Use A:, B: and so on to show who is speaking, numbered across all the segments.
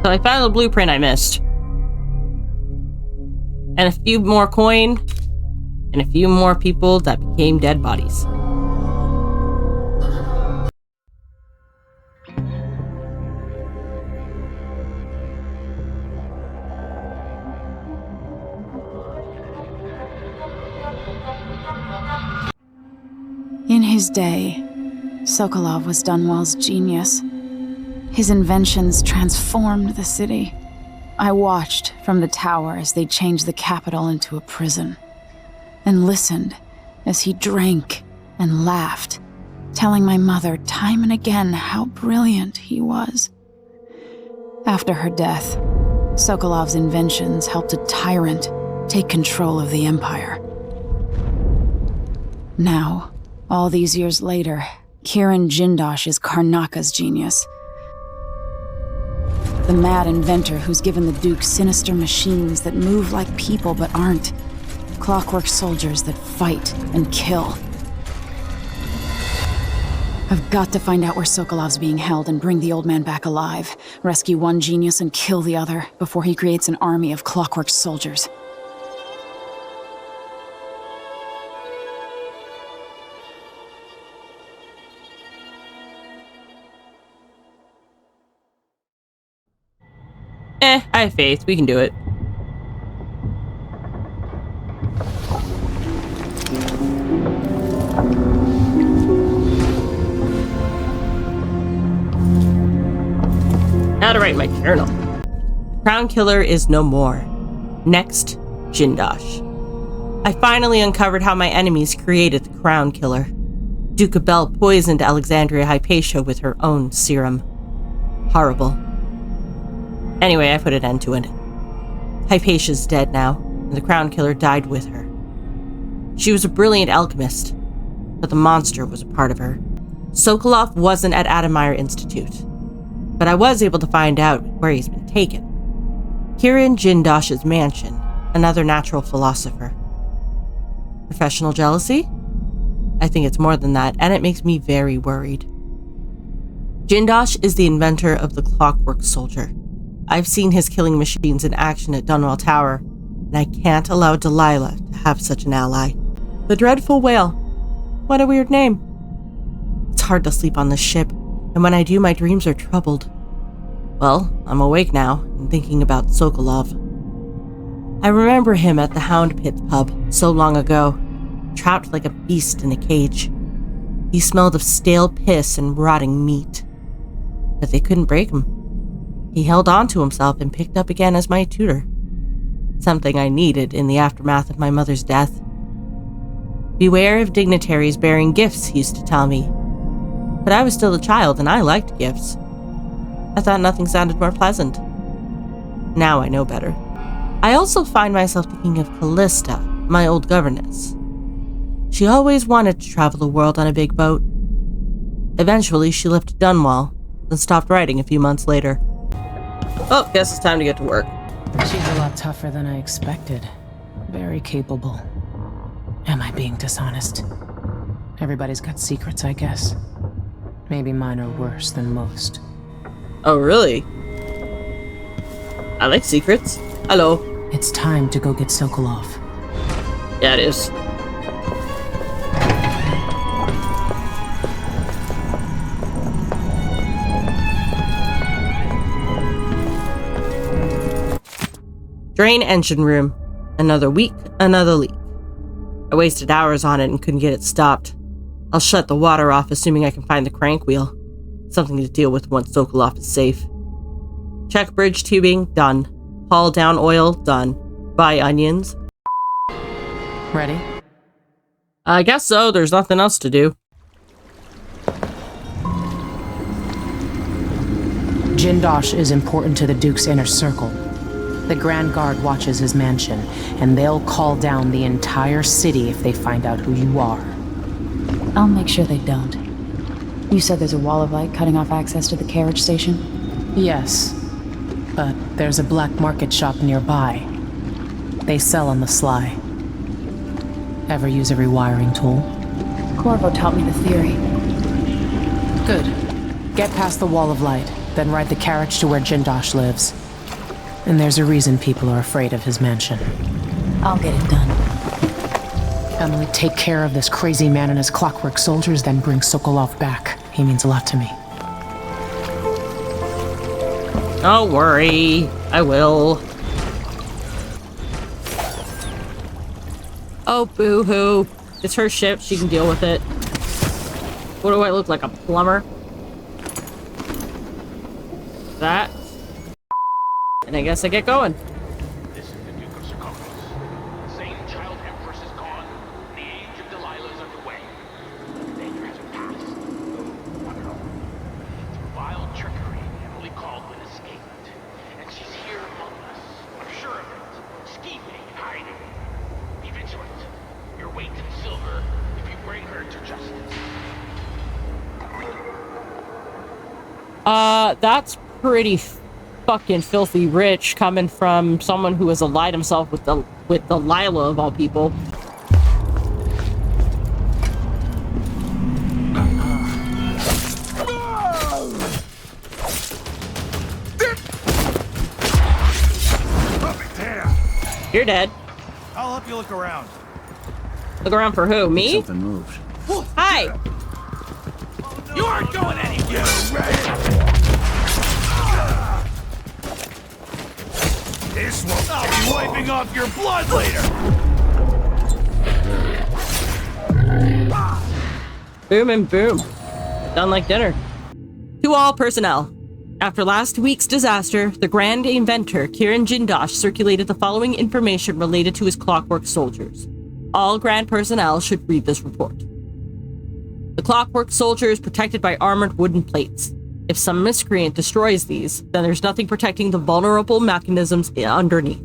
A: So I found the blueprint I missed. And a few more coin. And a few more people that became dead bodies.
B: In his day, Sokolov was Dunwall's genius. His inventions transformed the city. I watched from the tower as they changed the capital into a prison, and listened as he drank and laughed, telling my mother time and again how brilliant he was. After her death, Sokolov's inventions helped a tyrant take control of the empire. Now, all these years later, Kirin Jindosh is Karnaka's genius. The mad inventor who's given the Duke sinister machines that move like people but aren't. Clockwork soldiers that fight and kill. I've got to find out where Sokolov's being held and bring the old man back alive. Rescue one genius and kill the other before he creates an army of Clockwork soldiers.
A: I have faith. We can do it. Now to write my journal. Crown Killer is no more. Next, Jindosh. I finally uncovered how my enemies created the Crown Killer. Duke Bell poisoned Alexandria Hypatia with her own serum. Horrible. Anyway, I put an end to it. Hypatia's dead now, and the Crown Killer died with her. She was a brilliant alchemist, but the monster was a part of her. Sokolov wasn't at Adamire Institute, but I was able to find out where he's been taken. Kirin Jindosh's mansion, another natural philosopher. Professional jealousy? I think it's more than that, and it makes me very worried. Jindosh is the inventor of the Clockwork Soldier. I've seen his killing machines in action at Dunwall Tower, and I can't allow Delilah to have such an ally. The Dreadful Whale. What a weird name. It's hard to sleep on this ship, and when I do, my dreams are troubled. Well, I'm awake now, and thinking about Sokolov. I remember him at the Hound Pit pub so long ago, trapped like a beast in a cage. He smelled of stale piss and rotting meat. But they couldn't break him. He held on to himself and picked up again as my tutor. Something I needed in the aftermath of my mother's death. Beware of dignitaries bearing gifts, he used to tell me. But I was still a child and I liked gifts. I thought nothing sounded more pleasant. Now I know better. I also find myself thinking of Callista, my old governess. She always wanted to travel the world on a big boat. Eventually, she left Dunwall, then stopped writing a few months later. Oh, guess it's time to get to work.
C: She's a lot tougher than I expected. Very capable. Am I being dishonest? Everybody's got secrets, I guess. Maybe mine are worse than most.
A: Oh, really? I like secrets. Hello.
C: It's time to go get Sokolov.
A: Yeah, it is. Drain engine room. Another week, another leak. I wasted hours on it and couldn't get it stopped. I'll shut the water off, assuming I can find the crank wheel. Something to deal with once Sokolov is safe. Check bridge tubing, done. Haul down oil, done. Buy onions.
C: Ready?
A: I guess so, there's nothing else to do.
C: Jindosh is important to the Duke's inner circle. The Grand Guard watches his mansion, and they'll call down the entire city if they find out who you are.
B: I'll make sure they don't. You said there's a wall of light cutting off access to the carriage station?
C: Yes, but there's a black market shop nearby. They sell on the sly. Ever use a rewiring tool?
B: Corvo taught me the theory.
C: Good. Get past the wall of light. then ride the carriage to where Jindosh lives. And there's a reason people are afraid of his mansion.
B: I'll get it done.
C: Emily, take care of this crazy man and his clockwork soldiers, then bring Sokolov back. He means a lot to me.
A: Don't worry, I will. Oh, boo-hoo. It's her ship, she can deal with it. What do I look like, a plumber? That. And I guess I get going.
D: This is the Duke of Sokolov. The same child Empress is gone. The age of Delilah is underway. The danger hasn't passed. Not at all. Through vile trickery, Emily Kaldwin escaped. And she's here among us. I'm sure of it. Scheming, hiding. Be vigilant. Your weight in silver if you bring her to justice.
A: That's pretty fucking filthy rich coming from someone who has allied himself with Delilah of all people. You're dead.
E: I'll help you look around.
A: Look around for who? Me?
E: Something moved.
A: Hi.
E: You aren't going anywhere. This will I'll be wiping off your blood later.
A: Boom and boom. Done like dinner. To all personnel. After last week's disaster, the Grand Inventor Kirin Jindosh circulated the following information related to his clockwork soldiers. All Grand personnel should read this report. The clockwork soldier is protected by armored wooden plates. If some miscreant destroys these, then there's nothing protecting the vulnerable mechanisms underneath.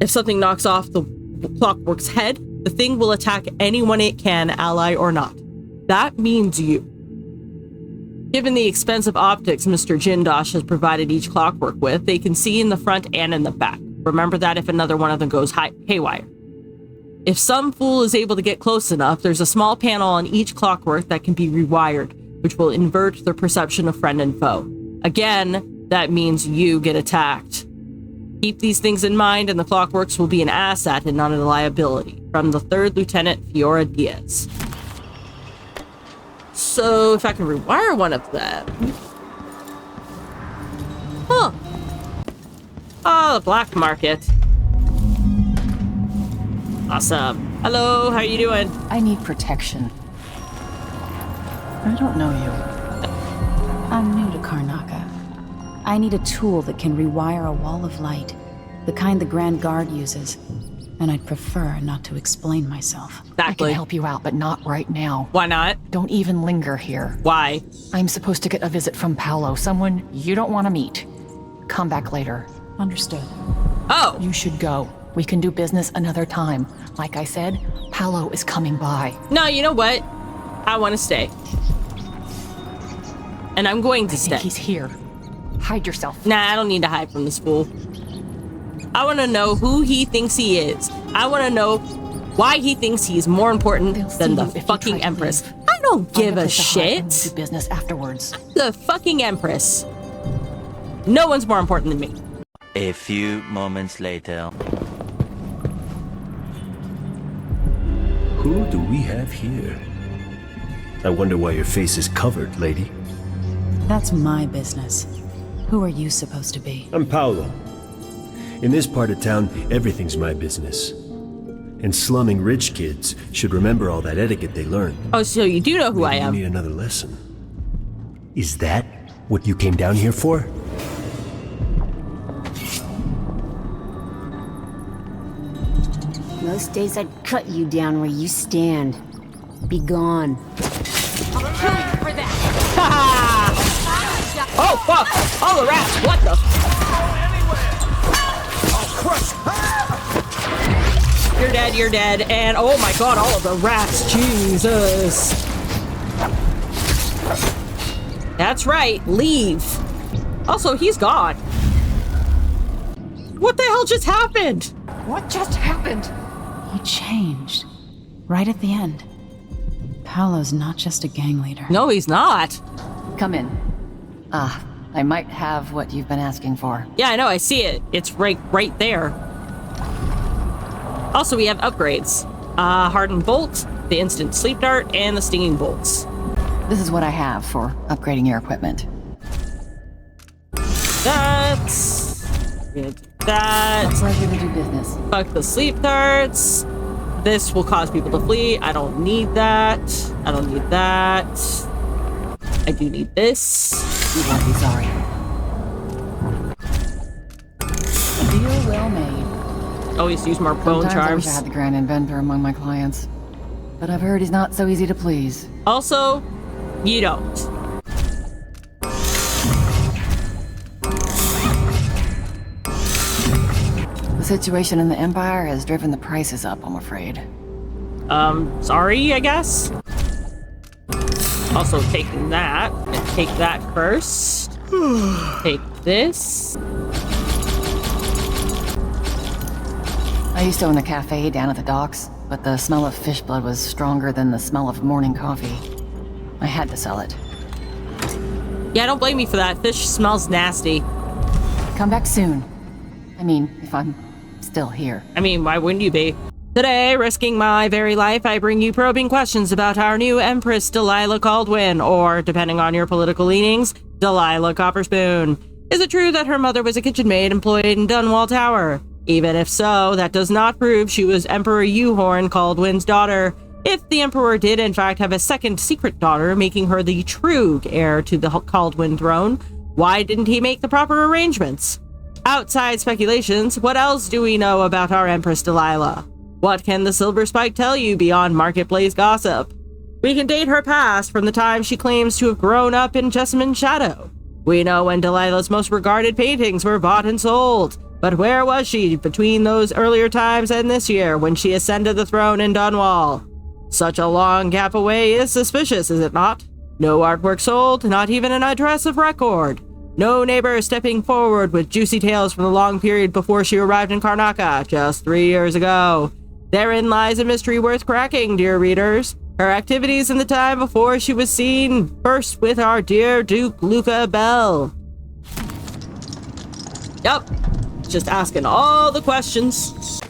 A: If something knocks off the clockwork's head, the thing will attack anyone it can, ally or not. That means you. Given the expensive optics Mr. Jindosh has provided each clockwork with, they can see in the front and in the back. Remember that if another one of them goes haywire. If some fool is able to get close enough, there's a small panel on each clockwork that can be rewired, which will invert their perception of friend and foe. Again, that means you get attacked. Keep these things in mind and the clockworks will be an asset and not a liability. From the 3rd Lieutenant Fiora Diaz. So, if I can rewire one of them... Huh. Oh, the black market. Awesome. Hello, how you doing?
F: I need protection. I don't know you.
B: I'm new to Karnaca. I need a tool that can rewire a wall of light, the kind the Grand Guard uses. And I'd prefer not to explain myself.
F: I
A: Exactly.
F: can help you out, but not right now.
A: Why not?
F: Don't even linger here.
A: Why?
F: I'm supposed to get a visit from Paolo, someone you don't want to meet. Come back later.
B: Understood.
A: Oh!
F: You should go. We can do business another time. Like I said, Paolo is coming by.
A: No, you know what? I want to stay. And I'm going to
F: I
A: stay.
F: think he's here. Hide yourself.
A: Nah, I don't need to hide from this fool. I want to know who he thinks he is. I want to know why he thinks he's more important
F: They'll see
A: than the
F: you if you
A: fucking
F: try to
A: Empress.
F: leave.
A: I don't
F: Find
A: give a
F: place to hide and
A: shit.
F: we'll do business afterwards.
A: The fucking Empress. No one's more important than me.
G: A few moments later.
H: Who do we have here? I wonder why your face is covered, lady.
B: That's my business. Who are you supposed to be?
H: I'm Paolo. In this part of town, everything's my business. And slumming rich kids should remember all that etiquette they learned.
A: Oh, so you do know who I
H: Maybe you
A: am.
H: need another lesson. Is that what you came down here for?
I: Most days I'd cut you down where you stand. Be gone.
A: Oh, fuck! All the rats! What the? You're dead, and oh my god, all of the rats! Jesus! That's right, leave! Also, he's gone. What the hell just happened?
F: What just happened?
B: He changed. Right at the end. Paolo's not just a gang leader.
A: No, he's not.
F: Come in. I might have what you've been asking for.
A: Yeah, I know, I see it. It's right there. Also, we have upgrades. Hardened Bolt, the Instant Sleep Dart, and the Stinging Bolts.
F: This is what I have for upgrading your equipment.
A: That's... We're gonna do that.
F: Looks like we're gonna do business.
A: Fuck the Sleep Darts. This will cause people to flee. I don't need that. I don't need that. I do need this.
F: You won't be sorry. A deal well made.
A: Always use more bone
F: Sometimes I wish
A: charms.
F: I had the Grand Inventor among my clients. But I've heard he's not so easy to please.
A: Also, you don't.
F: The situation in the Empire has driven the prices up, I'm afraid.
A: Sorry, I guess. Also taking that. And take that first. Take this.
F: I used to own a cafe down at the docks, but the smell of fish blood was stronger than the smell of morning coffee. I had to sell it.
A: Yeah, don't blame me for that. Fish smells nasty.
F: Come back soon. I mean, if I'm still here.
A: I mean, why wouldn't you be? Today, risking my very life, I bring you probing questions about our new Empress Delilah Kaldwin, or, depending on your political leanings, Delilah Copperspoon. Is it true that her mother was a kitchen maid employed in Dunwall Tower? Even if so, that does not prove she was Emperor Euhorn Kaldwin's daughter. If the Emperor did in fact have a second secret daughter, making her the true heir to the Kaldwin throne, why didn't he make the proper arrangements? Outside speculations, what else do we know about our Empress Delilah? What can the Silver Spike tell you beyond marketplace gossip? We can date her past from the time she claims to have grown up in Jessamine Shadow. We know when Delilah's most regarded paintings were bought and sold. But where was she between those earlier times and this year when she ascended the throne in Dunwall? Such a long gap away is suspicious, is it not? No artwork sold, not even an address of record. No neighbor stepping forward with juicy tales from the long period before she arrived in Karnaca just 3 years ago. Therein lies a mystery worth cracking, dear readers. Her activities in the time before she was seen first with our dear Duke Luca Bell. Yup. Just asking all the questions.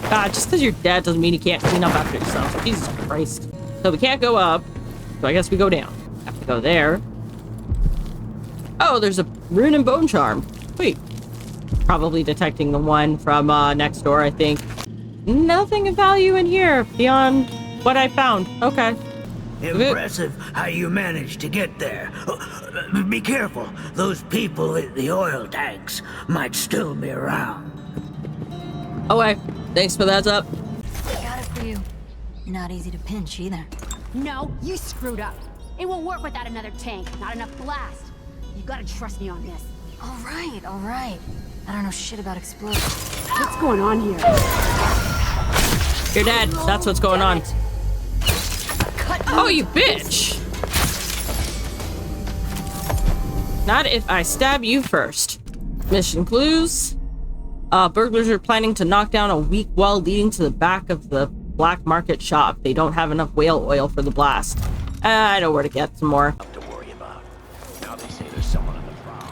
A: God, just because you're dead doesn't mean you can't clean up after yourself. Jesus Christ. So we can't go up. So I guess we go down. Have to go there. Oh, there's a rune and bone charm. Wait. Probably detecting the one from next door, I think. Nothing of value in here beyond what I found. Okay.
J: Impressive how you managed to get there. Be careful. Those people in the oil tanks might still be around.
A: Okay. Thanks for the heads up.
K: Got it for you. You're not easy to pinch either.
L: No, you screwed up. It won't work without another tank, not enough blast. You gotta trust me on this.
K: All right. I don't know shit about explosions.
L: What's going on here?
A: You're dead. That's what's going on. Oh, you bitch! Not if I stab you first. Mission clues. Burglars are planning to knock down a weak wall leading to the back of the black market shop. They don't have enough whale oil for the blast. I know where to get some more.
D: To worry about. Now they say there's someone on the prowl.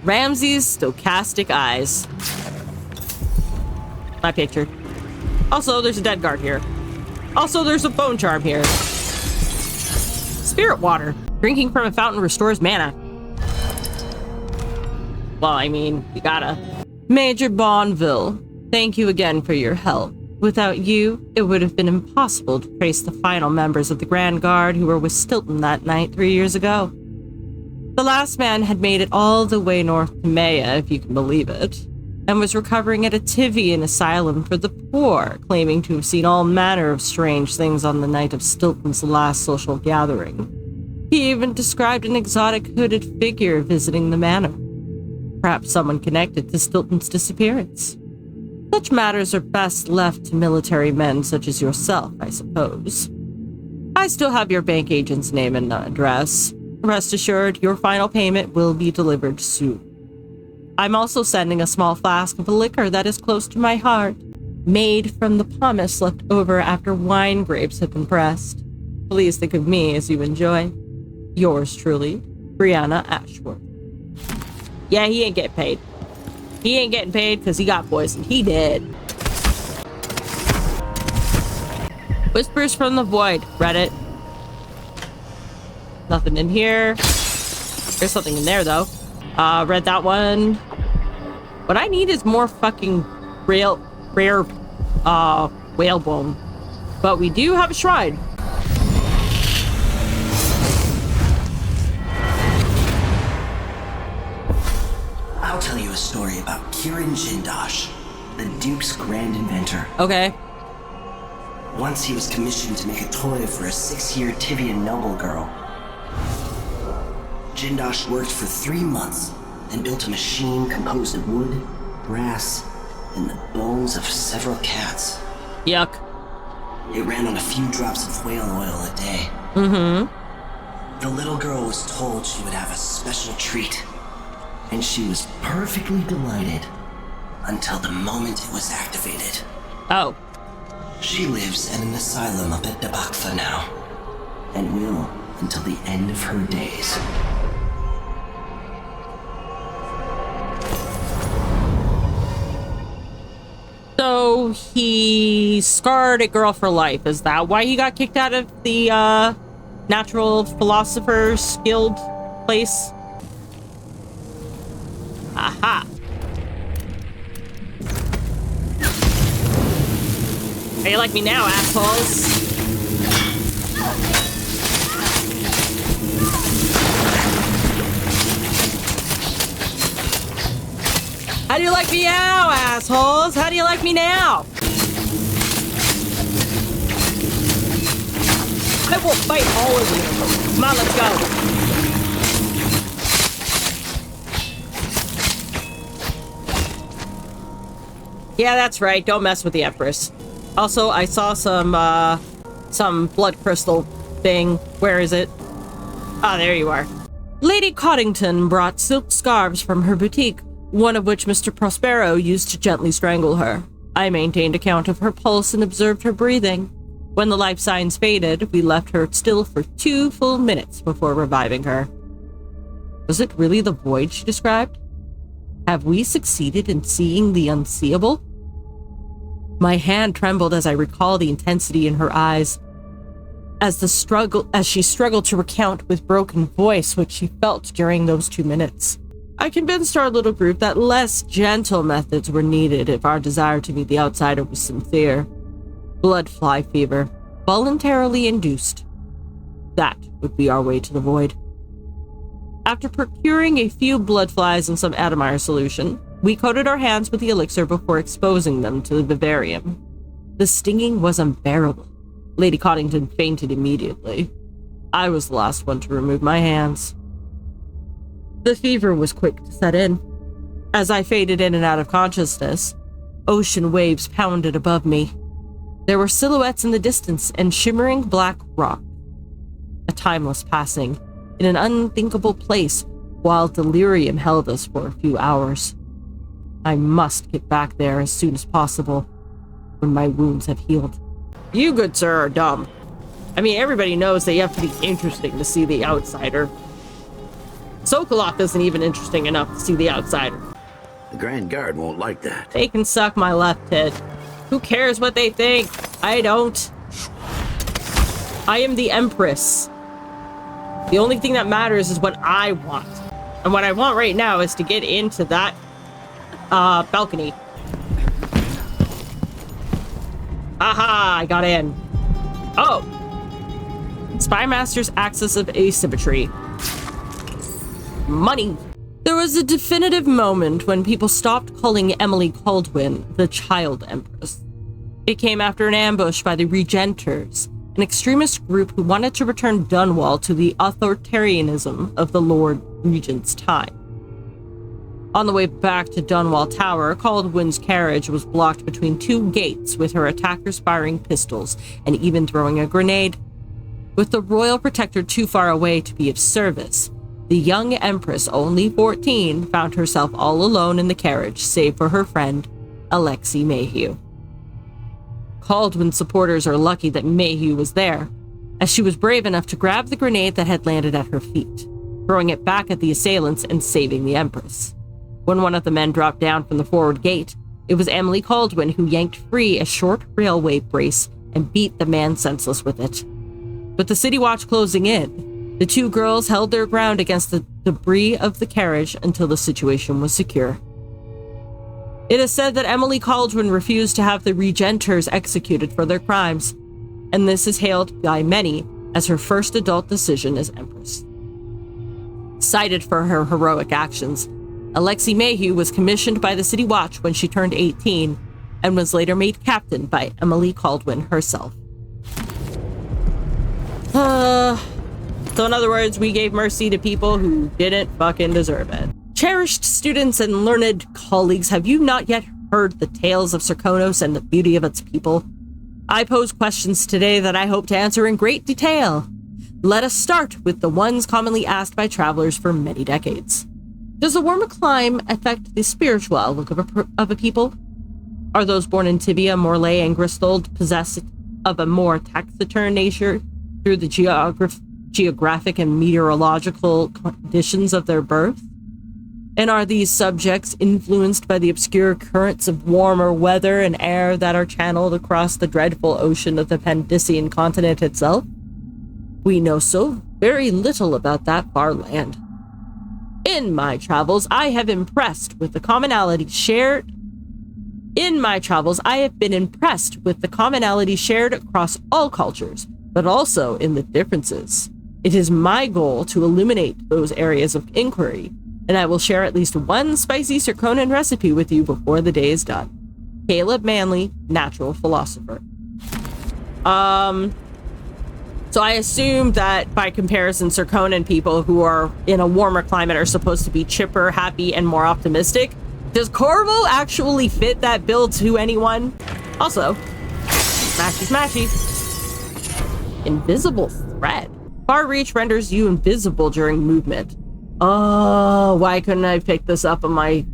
A: Ramsey's stochastic eyes. My picture. Also, there's a dead guard here. Also, there's a bone charm here. Spirit water. Drinking from a fountain restores mana. Well, I mean, you gotta. Major Bonneville, thank you again for your help. Without you, it would have been impossible to trace the final members of the Grand Guard who were with Stilton that night 3 years ago. The last man had made it all the way north to Maya, if you can believe it, and was recovering at a Tivian asylum for the poor, claiming to have seen all manner of strange things on the night of Stilton's last social gathering. He even described an exotic hooded figure visiting the manor. Perhaps someone connected to Stilton's disappearance. Such matters are best left to military men such as yourself, I suppose. I still have your bank agent's name and address. Rest assured, your final payment will be delivered soon. I'm also sending a small flask of a liquor that is close to my heart, made from the pomace left over after wine grapes have been pressed. Please think of me as you enjoy. Yours truly, Brianna Ashworth. Yeah, he ain't getting paid. He ain't getting paid because he got poisoned. He did. Whispers from the Void, Reddit. Nothing in here. There's something in there, though. Read that one. What I need is more fucking rare whalebone. But we do have a shrine.
M: I'll tell you a story about Kirin Jindosh, the Duke's Grand Inventor.
A: Okay.
M: Once he was commissioned to make a toy for a 6-year Tivian noble girl. Jindosh worked for 3 months and built a machine composed of wood, brass, and the bones of several cats.
A: Yuck.
M: It ran on a few drops of whale oil a day.
A: Mm-hmm.
M: The little girl was told she would have a special treat, and she was perfectly delighted until the moment it was activated.
A: Oh.
M: She lives in an asylum up at Dabakfa now, and will until the end of her days.
A: So he scarred a girl for life. Is that why he got kicked out of the Natural Philosophers Guild place? Aha. How you like me now, assholes? How do you like me now, assholes? How do you like me now? I will fight all of you. Come on, let's go. Yeah, that's right. Don't mess with the Empress. Also, I saw some blood crystal thing. Where is it? Ah, there you are. Lady Coddington brought silk scarves from her boutique, one of which Mr. Prospero used to gently strangle her. I maintained a count of her pulse and observed her breathing. When the life signs faded, we left her still for 2 full minutes before reviving her. Was it really the void she described? Have we succeeded in seeing the unseeable? My hand trembled as I recalled the intensity in her eyes, as she struggled to recount with broken voice what she felt during those 2 minutes. I convinced our little group that less gentle methods were needed if our desire to meet the outsider was sincere. Blood fly fever, voluntarily induced. That would be our way to the void. After procuring a few blood flies and some Adamire solution, we coated our hands with the elixir before exposing them to the vivarium. The stinging was unbearable. Lady Coddington fainted immediately. I was the last one to remove my hands. The fever was quick to set in. As I faded in and out of consciousness, ocean waves pounded above me. There were silhouettes in the distance and shimmering black rock. A timeless passing in an unthinkable place while delirium held us for a few hours. I must get back there as soon as possible when my wounds have healed. You, good sir, are dumb. I mean, everybody knows that you have to be interesting to see the outsider. Sokolov isn't even interesting enough to see the outsider.
J: The Grand Guard won't like that.
A: They can suck my left tit. Who cares what they think? I don't. I am the Empress. The only thing that matters is what I want. And what I want right now is to get into that balcony. Aha, I got in. Oh. Spymaster's Axis of Asymmetry. money. There was a definitive moment when people stopped calling Emily Kaldwin the Child Empress. It came after an ambush by the Regenters, an extremist group who wanted to return Dunwall to the authoritarianism of the Lord Regent's time. On the way back to Dunwall Tower, Kaldwin's carriage was blocked between two gates, with her attackers firing pistols and even throwing a grenade. With the royal protector too far away to be of service, the young Empress, only 14, found herself all alone in the carriage, save for her friend, Alexei Mayhew. Kaldwin's supporters are lucky that Mayhew was there, as she was brave enough to grab the grenade that had landed at her feet, throwing it back at the assailants and saving the Empress. When one of the men dropped down from the forward gate, it was Emily Kaldwin who yanked free a short railway brace and beat the man senseless with it. With the city watch closing in, the two girls held their ground against the debris of the carriage until the situation was secure. It is said that Emily Kaldwin refused to have the Regenters executed for their crimes, and this is hailed by many as her first adult decision as Empress. Cited for her heroic actions, Alexei Mayhew was commissioned by the City Watch when she turned 18 and was later made captain by Emily Kaldwin herself. So in other words, we gave mercy to people who didn't fucking deserve it. Cherished students and learned colleagues, have you not yet heard the tales of Serkonos and the beauty of its people? I pose questions today that I hope to answer in great detail. Let us start with the ones commonly asked by travelers for many decades. Does a warmer climate affect the spiritual outlook of a people? Are those born in Tibia, Morlaix, and Gristold possessed of a more taciturn nature through the geographic and meteorological conditions of their birth? And are these subjects influenced by the obscure currents of warmer weather and air that are channeled across the dreadful ocean of the Pandician continent itself? We know so very little about that far land. In my travels, I have been impressed with the commonality shared across all cultures, but also in the differences. It is my goal to illuminate those areas of inquiry, and I will share at least one spicy Serkonan recipe with you before the day is done. Caleb Manley, natural philosopher. So I assume that by comparison, Serkonan people who are in a warmer climate are supposed to be chipper, happy, and more optimistic. Does Corvo actually fit that bill to anyone? Also, smashy. Invisible thread. Far reach renders you invisible during movement. Oh, why couldn't I pick this up on my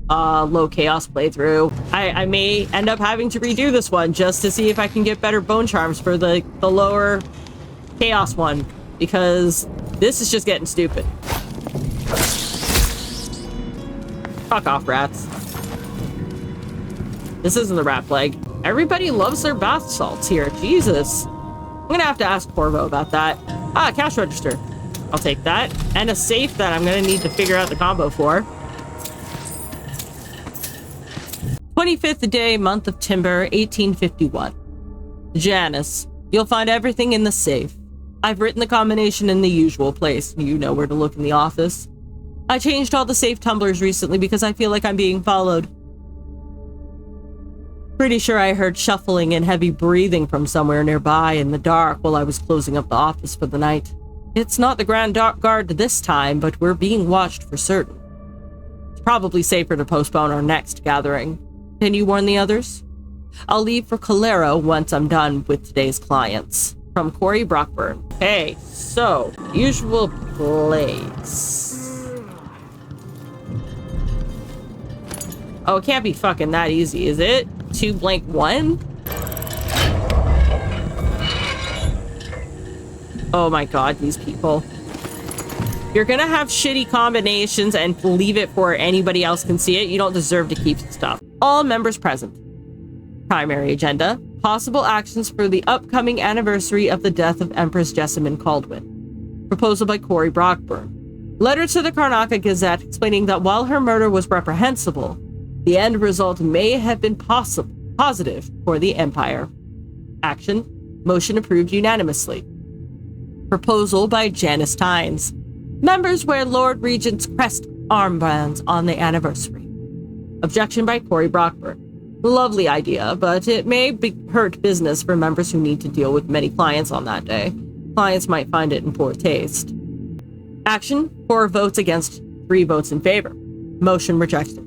A: low chaos playthrough? I may end up having to redo this one just to see if I can get better bone charms for the lower chaos one, because this is just getting stupid. Fuck off, rats. This isn't the rat plague. Everybody loves their bath salts here. Jesus. I'm gonna have to ask Corvo about that. Cash register. I'll take that. And a safe that I'm gonna need to figure out the combo for. 25th day, month of Timber, 1851. Janice, you'll find everything in the safe. I've written the combination in the usual place. You know where to look in the office. I changed all the safe tumblers recently because I feel like I'm being followed. Pretty sure I heard shuffling and heavy breathing from somewhere nearby in the dark while I was closing up the office for the night. It's not the Grand Guard this time, but we're being watched for certain. It's probably safer to postpone our next gathering. Can you warn the others? I'll leave for Calero once I'm done with today's clients. From Corey Brockburn. Okay, so, usual place. Oh, it can't be fucking that easy, is it? 2 blank 1? Oh my god, these people. You're gonna have shitty combinations and leave it for anybody else can see it. You don't deserve to keep stuff. All members present. Primary agenda. Possible actions for the upcoming anniversary of the death of Empress Jessamine Kaldwin. Proposal by Corey Brockburn. Letter to the Karnaca Gazette explaining that while her murder was reprehensible, the end result may have been positive for the Empire. Action. Motion approved unanimously. Proposal by Janice Tynes. Members wear Lord Regent's crest armbands on the anniversary. Objection by Corey Brockburn. Lovely idea, but it may hurt business for members who need to deal with many clients on that day. Clients might find it in poor taste. Action: 4 votes against, 3 votes in favor. Motion rejected.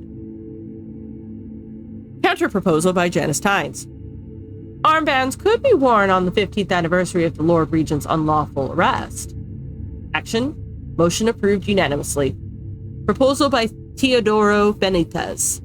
A: Counter proposal by Janice Tynes. Armbands could be worn on the 15th anniversary of the Lord Regent's unlawful arrest. Action: motion approved unanimously. Proposal by Teodoro Benitez.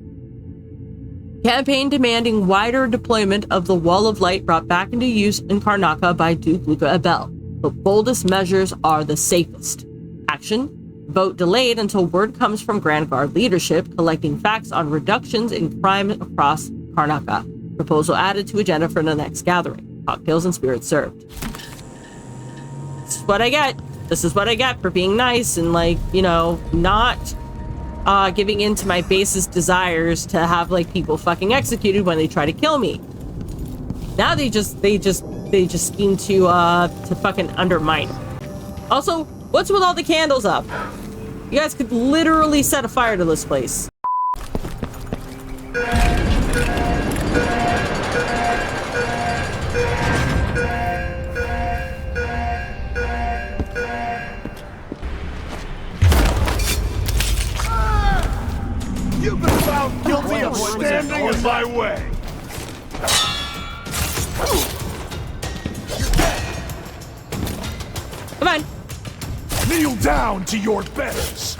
A: Campaign demanding wider deployment of the Wall of Light brought back into use in Karnaca by Duke Luca Abel. The boldest measures are the safest. Action: vote delayed until word comes from Grand Guard leadership collecting facts on reductions in crime across Karnaca. Proposal added to agenda for the next gathering. Cocktails and spirits served. This is what I get. This is what I get for being nice and, like, you know, not giving in to my basest desires to have, like, people fucking executed when they try to kill me. Now they just scheme to fucking undermine. Also, what's with all the candles up? You guys could literally set a fire to this place.
E: You've been found guilty of standing in my way!
A: Come on.
E: Kneel down to your betters!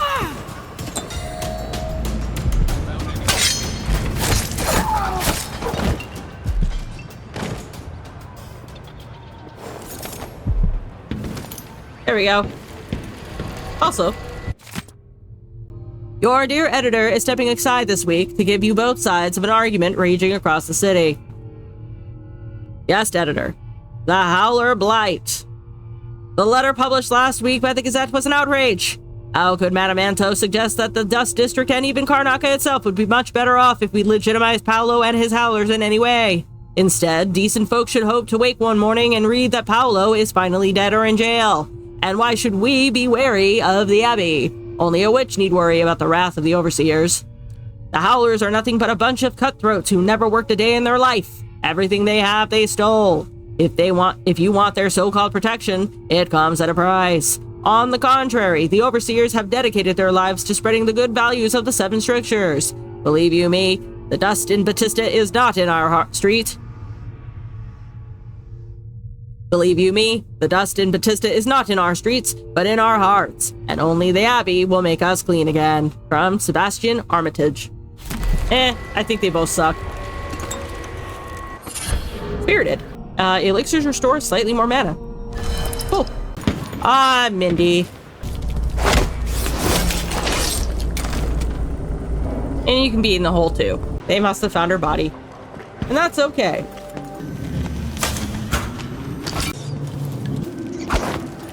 A: There we go. Also, your dear editor is stepping aside this week to give you both sides of an argument raging across the city. Yes, editor. The Howler Blight. The letter published last week by the Gazette was an outrage. How could Madame Anto suggest that the Dust District and even Karnaca itself would be much better off if we legitimized Paolo and his Howlers in any way? Instead, decent folk should hope to wake one morning and read that Paolo is finally dead or in jail. And why should we be wary of the Abbey? Only a witch need worry about the wrath of the overseers. The Howlers are nothing but a bunch of cutthroats who never worked a day in their life. Everything they have, they stole. If you want their so-called protection, it comes at a price. On the contrary, the overseers have dedicated their lives to spreading the good values of the 7 strictures. Believe you me, the dust in Batista is not in our street. Believe you me, the dust in Batista is not in our streets, but in our hearts, and only the Abbey will make us clean again. From Sebastian Armitage. I think they both suck. Spirited. Elixirs restore slightly more mana. Cool. Ah, Mindy. And you can be in the hole too. They must have found her body. And that's okay.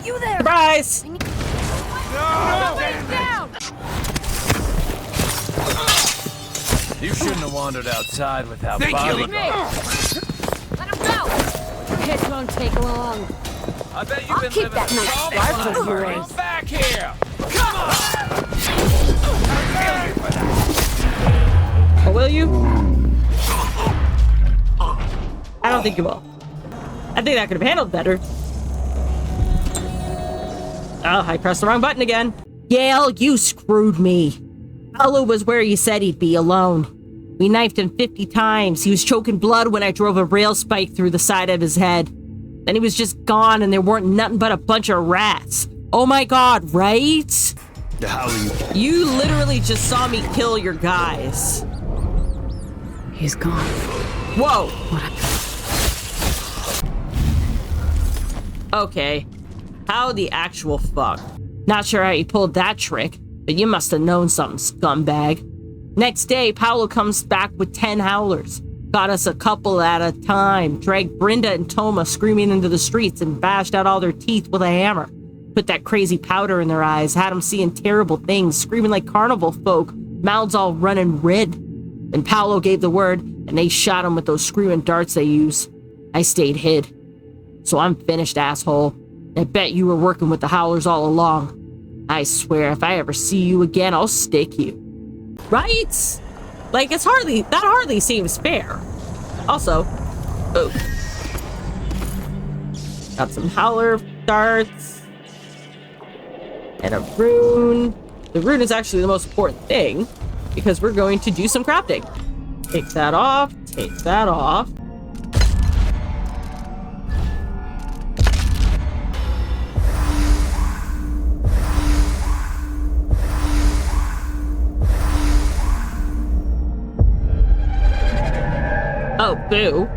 K: You there!
A: Surprise!
K: No! Down!
E: You shouldn't have wandered outside without
K: Let him go! This won't take long.
E: I bet you've
K: I'll
E: been
K: keep
E: living
K: that nice scarf of yours.
E: Back here! Come on!
A: Oh, will you? I don't think you will. I think that could have handled better. Oh, I pressed the wrong button again. Gale, you screwed me. Paolo was where he said he'd be, alone. We knifed him 50 times. He was choking blood when I drove a rail spike through the side of his head. Then he was just gone and there weren't nothing but a bunch of rats. Oh my god, right?
H: How are you?
A: You literally just saw me kill your guys.
B: He's gone.
A: Whoa. Okay. How the actual fuck? Not sure how you pulled that trick, but you must have known something, scumbag. Next day, Paolo comes back with 10 Howlers. Got us a couple at a time. Dragged Brenda and Toma screaming into the streets and bashed out all their teeth with a hammer. Put that crazy powder in their eyes, had them seeing terrible things, screaming like carnival folk, mouths all running red. Then Paolo gave the word, and they shot him with those screaming darts they use. I stayed hid. So I'm finished, asshole. I bet you were working with the Howlers all along. I swear, if I ever see you again, I'll stick you. Right? Like, that hardly seems fair. Also, oh. Got some howler darts. And a rune. The rune is actually the most important thing, because we're going to do some crafting. Take that off, take that off. Oh, boo.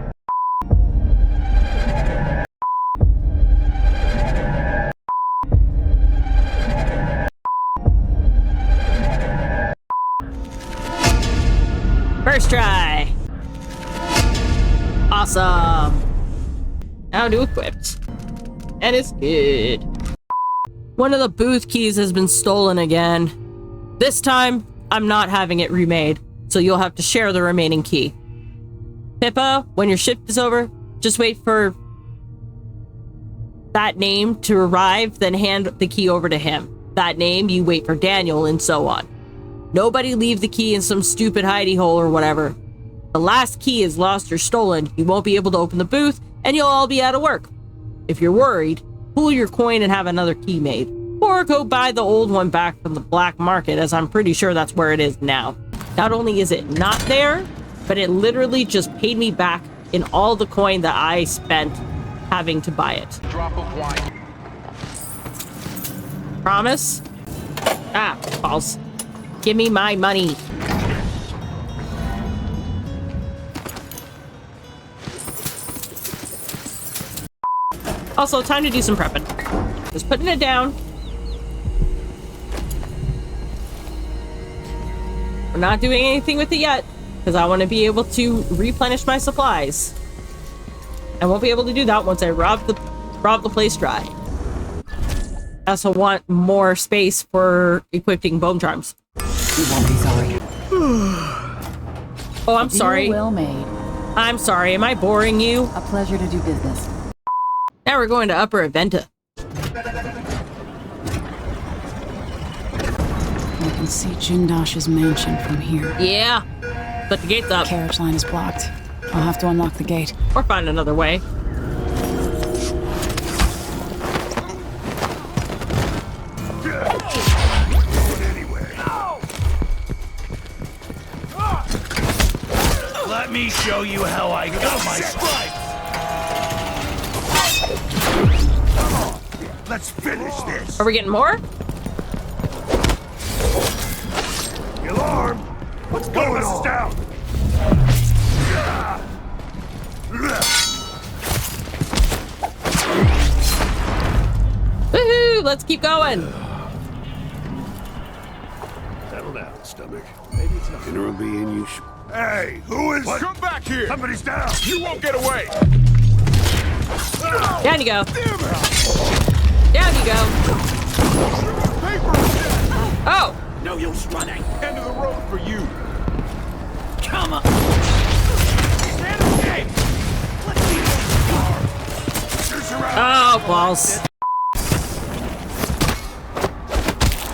A: First try. Awesome. Now to equipped. And it's good. One of the booth keys has been stolen again. This time, I'm not having it remade, so you'll have to share the remaining key. Pippa, when your shift is over, just wait for that name to arrive, then hand the key over to him. That name, you wait for Daniel, and so on. Nobody leave the key in some stupid hidey hole or whatever. The last key is lost or stolen, you won't be able to open the booth, and you'll all be out of work. If you're worried, pull your coin and have another key made. Or go buy the old one back from the black market, as I'm pretty sure that's where it is now. Not only is it not there, but it literally just paid me back in all the coin that I spent having to buy it.
D: Drop of wine.
A: Promise? Ah, false. Give me my money. Also, time to do some prepping. Just putting it down. We're not doing anything with it yet, because I want to be able to replenish my supplies. I won't be able to do that once I rob the place dry. I also want more space for equipping bone charms.
F: You won't be sorry.
A: Oh, I'm sorry.
F: Well made.
A: I'm sorry. Am I boring you?
F: A pleasure to do business.
A: Now we're going to Upper Aventa.
B: I can see Jindosh's mansion from here.
A: Yeah, but the gate's up.
B: The carriage line is blocked. I'll have to unlock the gate.
A: Or find another way.
E: Let me show you how I got my stripes! Come on, let's finish this!
A: Are we getting more?
E: The alarm! What's going on? Down!
A: Woohoo! Let's keep going!
E: Settle down, stomach. Maybe it's not. Dinner will be in you. Hey, who is... What? Come back here! Somebody's down! You won't get away!
A: Down you go. Down you go. Oh!
E: No use running! End of the road for you! Come on!
A: Oh, balls.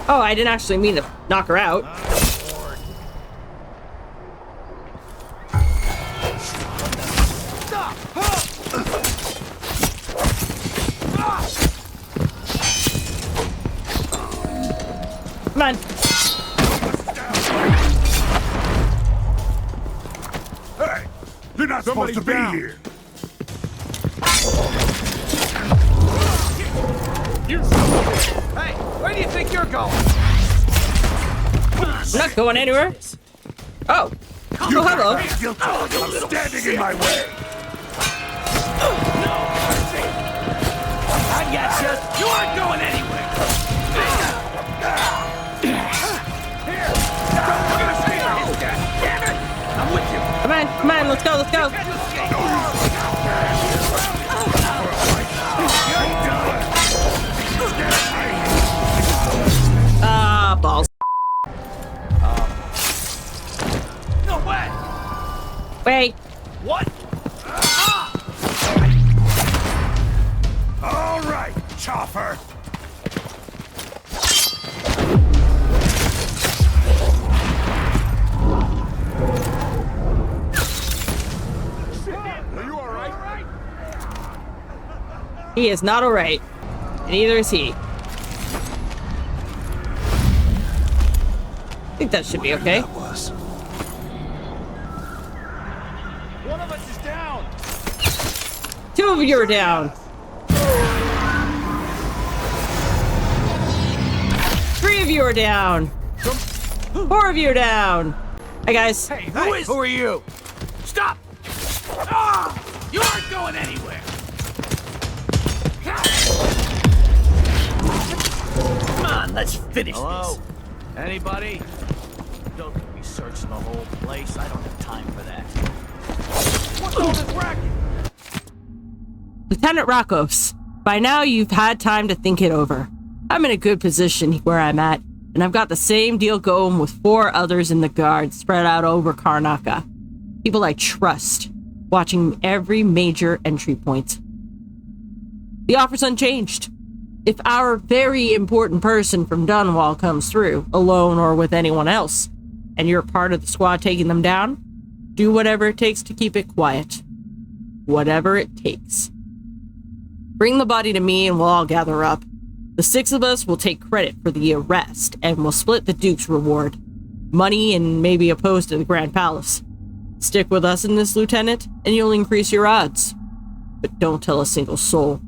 A: Oh, I didn't actually mean to knock her out. Come on.
E: Hey! You're not supposed to be here!
J: Hey, where do you think you're going?
A: I'm not going anywhere. Oh.
E: You
A: Oh, hello.
E: I'm standing in my way!
J: I got you. You aren't going anywhere. Here, we're gonna stay here. Damn it! I'm with you.
A: Come on, let's go, let's go. Ah, balls.
J: No way.
A: Wait.
J: What?
E: All right, chopper!
A: He is not alright. And neither is he. I think that should be okay.
E: That was.
D: One of us is down.
A: 2 of you are down. 3 of you are down. 4 of you are down. Hi guys.
D: Hey, who are you? Stop! Ah! You aren't going anywhere.
J: Come on, let's finish
D: Hello? Anybody? Don't be searching the whole place. I don't have time for that. What's all this racket?
A: Lieutenant Rakos, by now you've had time to think it over. I'm in a good position where I'm at, and I've got the same deal going with 4 others in the guard spread out over Karnaka. People I trust, watching every major entry point. The offer's unchanged. If our very important person from Dunwall comes through, alone or with anyone else, and you're part of the squad taking them down, do whatever it takes to keep it quiet. Whatever it takes. Bring the body to me and we'll all gather up. The 6 of us will take credit for the arrest, and we'll split the Duke's reward. Money and maybe a post at the Grand Palace. Stick with us in this, Lieutenant, and you'll increase your odds. But don't tell a single soul.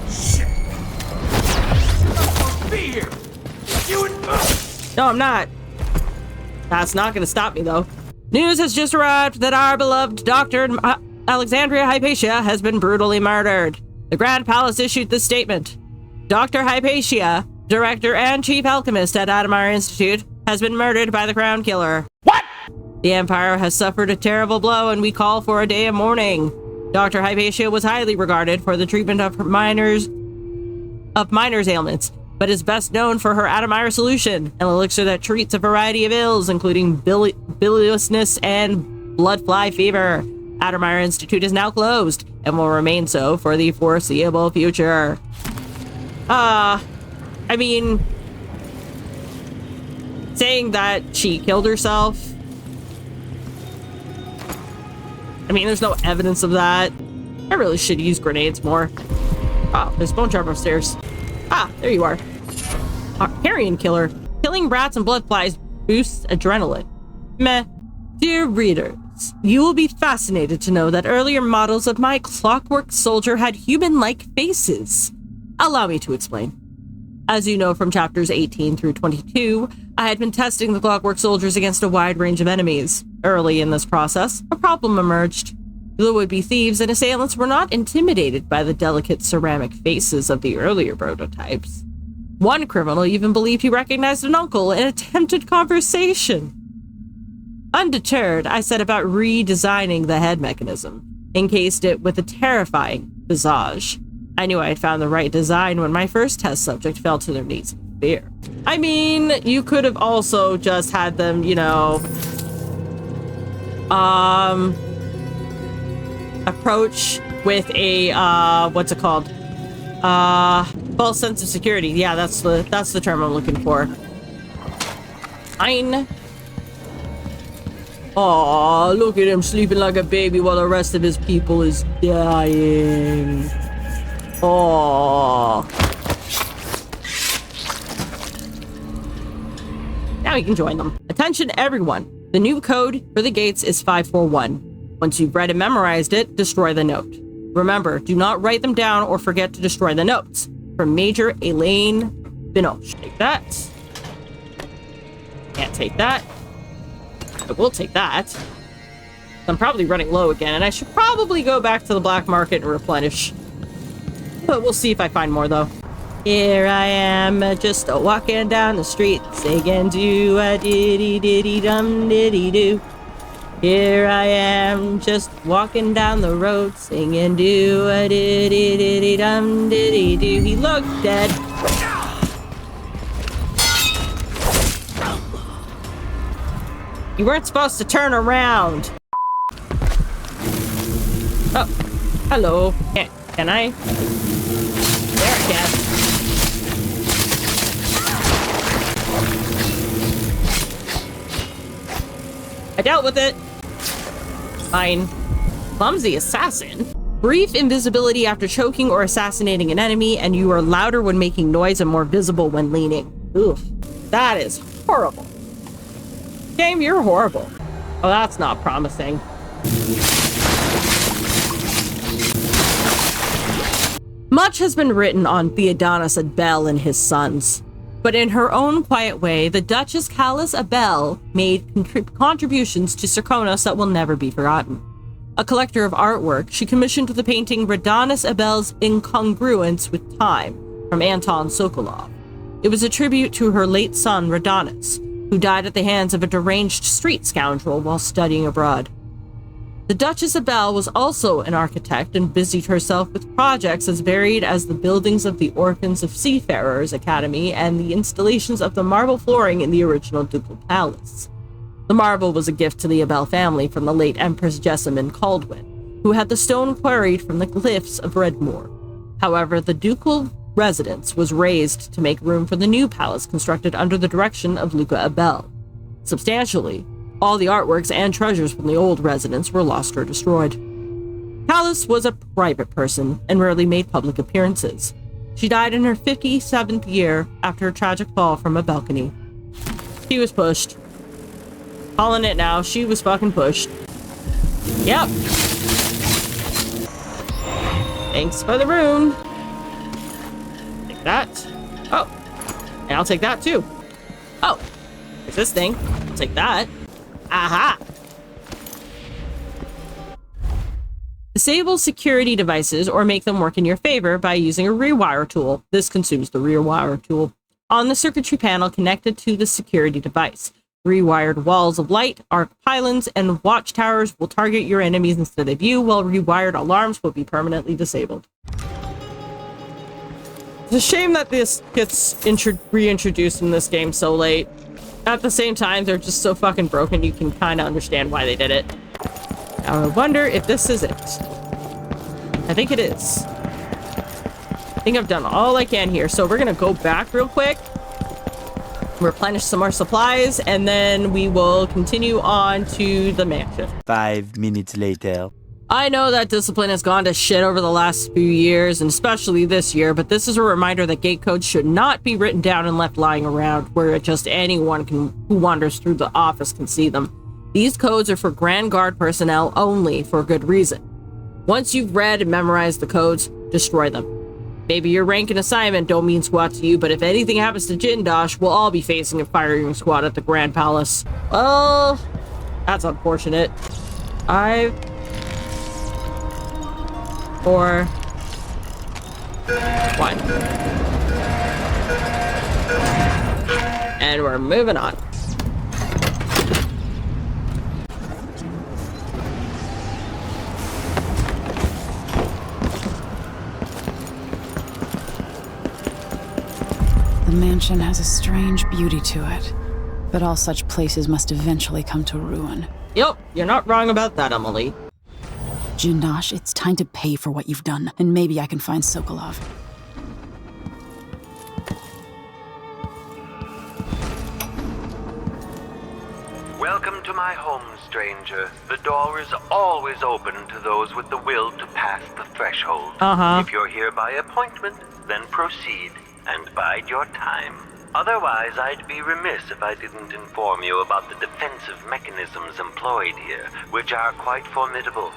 D: Shit! You're not supposed to be here! You and...
A: No, I'm not. That's not going to stop me, though. News has just arrived that our beloved Dr. Alexandria Hypatia has been brutally murdered. The Grand Palace issued this statement. Dr. Hypatia, director and chief alchemist at Adamar Institute, has been murdered by the Crown Killer.
D: What?
A: The Empire has suffered a terrible blow and we call for a day of mourning. Dr. Hypatia was highly regarded for the treatment of miners' ailments, but is best known for her Adamar solution, an elixir that treats a variety of ills, including biliousness and blood fly fever. Adamar Institute is now closed and will remain so for the foreseeable future. I mean, saying that she killed herself, I mean, there's no evidence of that. I really should use grenades more. Oh, there's Bone Trap upstairs. Ah, there you are. Carrion Killer. Killing rats and blood flies boosts adrenaline. Meh. Dear readers, you will be fascinated to know that earlier models of my Clockwork Soldier had human-like faces. Allow me to explain. As you know from chapters 18 through 22, I had been testing the Clockwork Soldiers against a wide range of enemies. Early in this process, a problem emerged. The would-be thieves and assailants were not intimidated by the delicate ceramic faces of the earlier prototypes. One criminal even believed he recognized an uncle in attempted conversation. Undeterred, I set about redesigning the head mechanism, encased it with a terrifying visage. I knew I had found the right design when my first test subject fell to their knees in fear. I mean, you could have also just had them, you know, approach with a, what's it called? False sense of security. Yeah, that's the term I'm looking for. Fine. Aw, look at him sleeping like a baby while the rest of his people is dying. Aww. Now you can join them. Attention everyone. The new code for the gates is 541. Once you've read and memorized it, destroy the note. Remember, do not write them down or forget to destroy the notes. From Major Elaine Binoche. Take that. Can't take that. I will take that. I'm probably running low again, and I should probably go back to the black market and replenish. But we'll see if I find more, though. Here I am, just walking down the street, singing do a diddy diddy dum diddy do. Here I am, just walking down the road, singing do a diddy diddy dum diddy do. He looked dead. You weren't supposed to turn around. Oh, hello. Can I? There I can. I dealt with it. Fine. Clumsy assassin. Brief invisibility after choking or assassinating an enemy, and you are louder when making noise and more visible when leaning. Oof. That is horrible. Game, you're horrible. Oh, that's not promising. Much has been written on Theodonis Abel and his sons, but in her own quiet way, the Duchess Callis Abel made contributions to Serkonos that will never be forgotten. A collector of artwork, she commissioned the painting Radanis Abel's Incongruence with Time from Anton Sokolov. It was a tribute to her late son Radanis, who died at the hands of a deranged street scoundrel while studying abroad. The Duchess Abel was also an architect and busied herself with projects as varied as the buildings of the Orphans of Seafarers Academy and the installations of the marble flooring in the original Ducal Palace. The marble was a gift to the Abel family from the late Empress Emily Kaldwin, who had the stone quarried from the cliffs of Brigmore. However, the ducal residence was razed to make room for the new palace constructed under the direction of Luca Abel. Substantially, all the artworks and treasures from the old residence were lost or destroyed. Callis was a private person and rarely made public appearances. She died in her 57th year after a tragic fall from a balcony. She was pushed. Calling it now, she was fucking pushed. Yep. Thanks for the rune. Take that. Oh. And I'll take that too. Oh. There's this thing. I'll take that. Aha! Disable security devices or make them work in your favor by using a rewire tool. This consumes the rewire tool on the circuitry panel connected to the security device. Rewired walls of light, arc pylons, and watchtowers will target your enemies instead of you, while rewired alarms will be permanently disabled. It's a shame that this gets reintroduced in this game so late. At the same time, they're just so fucking broken, you can kind of understand why they did it. Now I wonder if this is it. I think it is. I think I've done all I can here, so we're gonna go back real quick, replenish some more supplies, and then we will continue on to the mansion.
G: 5 minutes later.
A: I know that discipline has gone to shit over the last few years, and especially this year, but this is a reminder that gate codes should not be written down and left lying around where just anyone who wanders through the office can see them. These codes are for Grand Guard personnel only, for good reason. Once you've read and memorized the codes, destroy them. Maybe your rank and assignment don't mean squat to you, but if anything happens to Jindosh, we'll all be facing a firing squad at the Grand Palace. Well, that's unfortunate. 5, 4, 1. And we're moving on.
B: The mansion has a strange beauty to it, but all such places must eventually come to ruin.
A: Yep, you're not wrong about that, Emily.
B: Jindosh, it's time to pay for what you've done, and maybe I can find Sokolov.
N: Welcome to my home, stranger. The door is always open to those with the will to pass the threshold. If you're here by appointment, then proceed and bide your time. Otherwise, I'd be remiss if I didn't inform you about the defensive mechanisms employed here, which are quite formidable.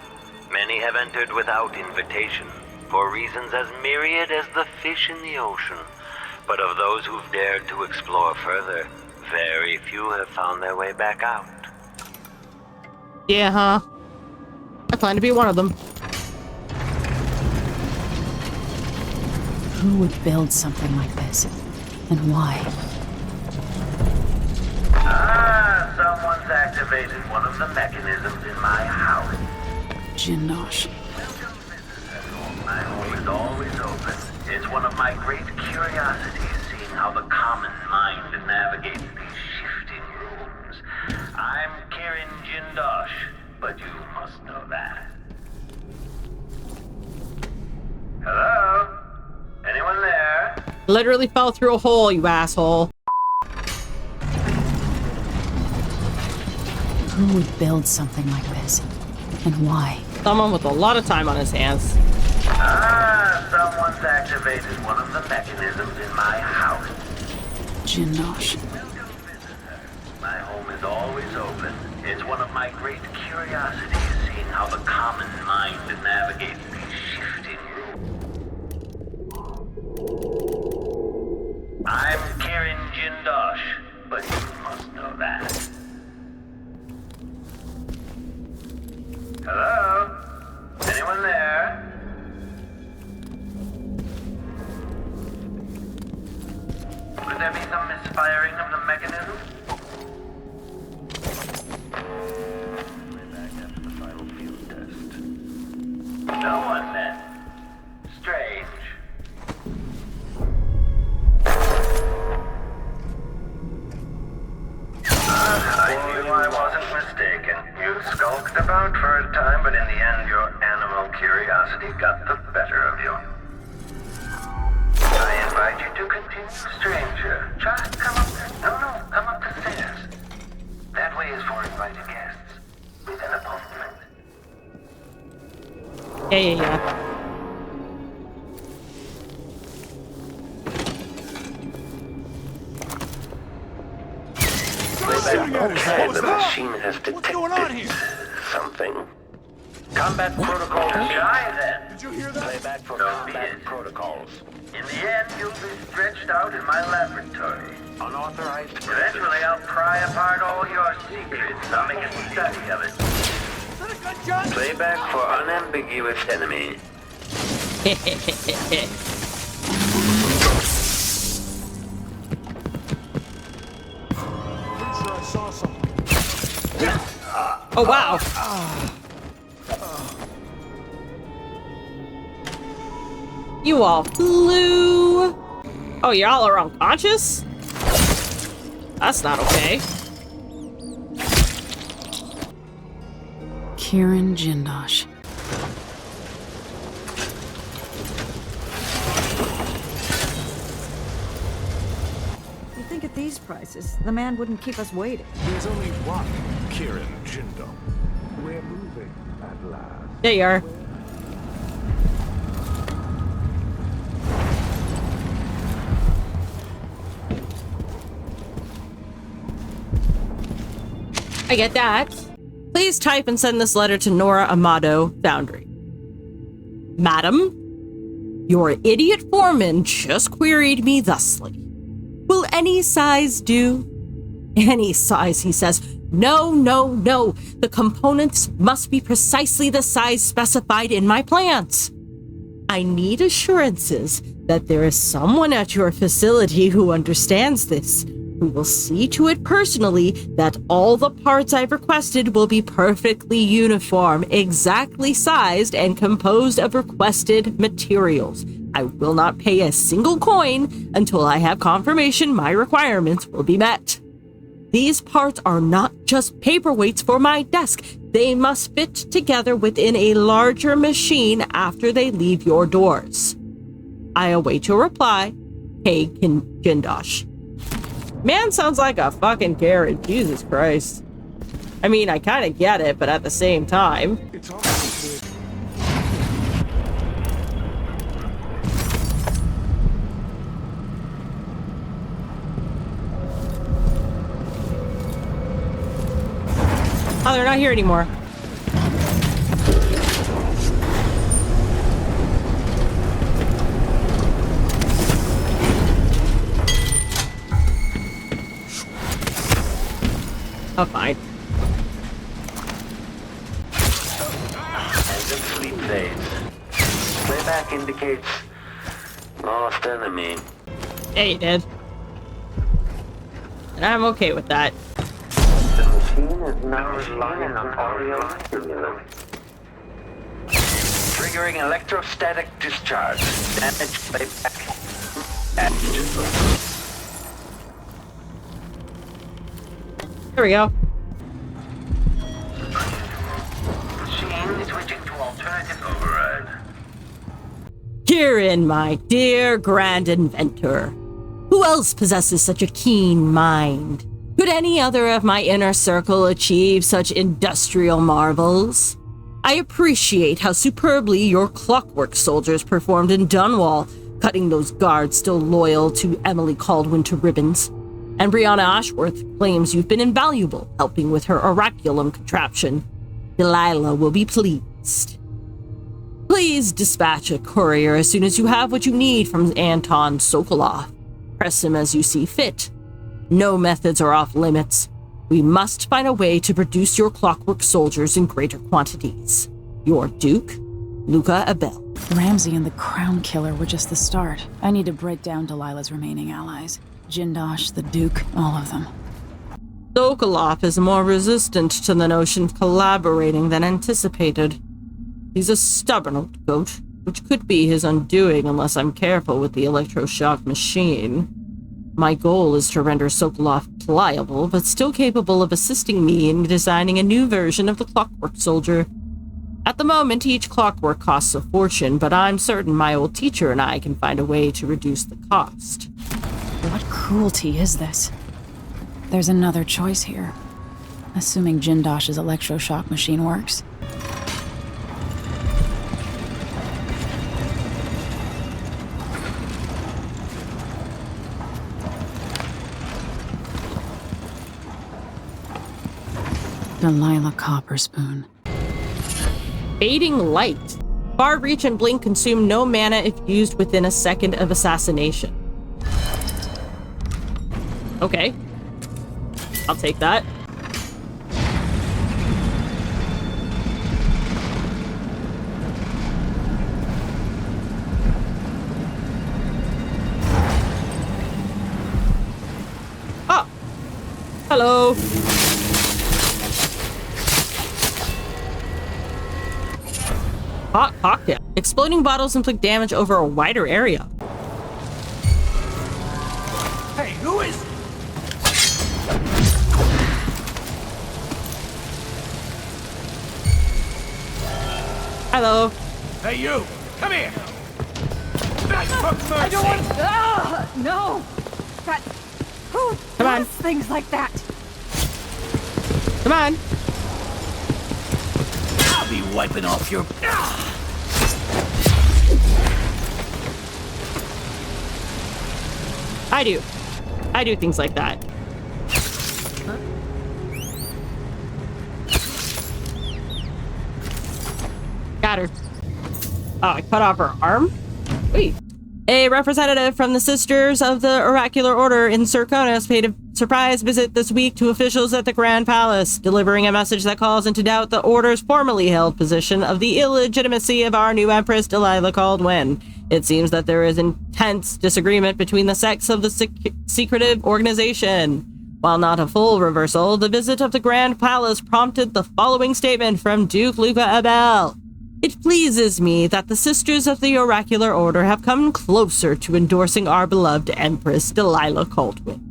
N: Many have entered without invitation, for reasons as myriad as the fish in the ocean. But of those who've dared to explore further, very few have found their way back out.
A: Yeah, huh? I plan to be one of them.
B: Who would build something like this? And why?
J: Ah, someone's activated one of the mechanisms in my house.
B: Jindosh.
J: Welcome, Mrs. Ethel. My home is always open. It's one of my great curiosities, seeing how the common mind navigates these shifting rooms. I'm Kirin Jindosh, but you must know that. Hello? Anyone there?
A: Literally fell through a hole, you asshole.
B: Who would build something like this? And why?
A: Someone with a lot of time on his hands.
J: Ah, someone's activated one of the mechanisms in my house.
B: Jindosh.
J: My home is always open. It's one of my great curiosities, seeing how the common mind navigates these shifting rooms. I'm Kirin Jindosh, but you must know that. Hello? Anyone there? Could there be some misfiring of the mechanism? No one then. Strange. I knew I wasn't mistaken. You skulked about for a time, but in the end your animal curiosity got the better of you. I invite you to continue, stranger. Just come up come up the stairs. That way is for invited guests with an appointment.
A: Yeah.
J: Okay, the machine has detected something. Combat protocols. Try then. Did you hear that? Playback for combat protocols. In the end, you'll be stretched out in my laboratory. Unauthorized. Eventually, I'll pry apart all your secrets. I'll make a study of it. Playback for unambiguous enemy.
A: Oh, wow. You all flew. Oh, y'all are unconscious? That's not okay.
B: Kirin Jindosh.
O: You'd think at these prices, the man wouldn't keep us waiting.
E: There's only one Kirin Jindosh. We're moving at last.
A: There you are. I get that. Please type and send this letter to Nora Amado, Foundry. Madam, your idiot foreman just queried me thusly. Will any size do? Any size, he says. No, no, no. The components must be precisely the size specified in my plans. I need assurances that there is someone at your facility who understands this, who will see to it personally that all the parts I've requested will be perfectly uniform, exactly sized, and composed of requested materials. I will not pay a single coin until I have confirmation my requirements will be met. These parts are not just paperweights for my desk. They must fit together within a larger machine after they leave your doors. I await your reply. Hey, Jindosh. Man sounds like a fucking Karen. Jesus Christ. I mean, I kind of get it, but at the same time.
E: It's almost good.
A: Oh, they're not here anymore. Oh, fine.
J: As the sleep fades, playback indicates lost enemy.
A: Yeah, you did. And I'm okay with that.
J: The machine is now relying on audio stimulant. Triggering electrostatic discharge. Damage playback.
A: There we go.
J: Machine switching to alternative override.
A: Kirin, my dear Grand Inventor. Who else possesses such a keen mind? Could any other of my inner circle achieve such industrial marvels? I appreciate how superbly your clockwork soldiers performed in Dunwall, cutting those guards still loyal to Emily Kaldwin to ribbons. And Brianna Ashworth claims you've been invaluable, helping with her oraculum contraption. Delilah will be pleased. Please dispatch a courier as soon as you have what you need from Anton Sokolov. Press him as you see fit. No methods are off limits. We must find a way to produce your clockwork soldiers in greater quantities. Your Duke, Luca Abel.
B: Ramsey and the Crown Killer were just the start. I need to break down Delilah's remaining allies. Jindosh, the Duke, all of them.
A: Sokolov is more resistant to the notion of collaborating than anticipated. He's a stubborn old goat, which could be his undoing unless I'm careful with the electroshock machine. My goal is to render Sokolov pliable, but still capable of assisting me in designing a new version of the Clockwork Soldier. At the moment, each clockwork costs a fortune, but I'm certain my old teacher and I can find a way to reduce the cost.
B: What cruelty is this? There's another choice here. Assuming Jindosh's electroshock machine works. Delilah Copperspoon.
A: Fading light. Far reach and blink consume no mana if used within a second of assassination. Okay. I'll take that. Oh. Hello. Hot cocktail. Exploding bottles inflict damage over a wider area.
E: Hey, who is...
A: Hello.
E: Hey, you! Come here! That's for mercy!
O: I don't want... no! That... Who
A: Come on.
O: does things like that?
A: Come on.
M: I'll be wiping off your...
A: I do things like that. Huh? Got her. Oh, I cut off her arm? Wait. A representative from the Sisters of the Oracular Order in Serkonos paid a surprise visit this week to officials at the Grand Palace, delivering a message that calls into doubt the Order's formerly held position of the illegitimacy of our new Empress Delilah Kaldwin. It seems that there is intense disagreement between the sects of the secretive organization. While not a full reversal, the visit of the Grand Palace prompted the following statement from Duke Luca Abel. It pleases me that the Sisters of the Oracular Order have come closer to endorsing our beloved Empress Delilah Kaldwin.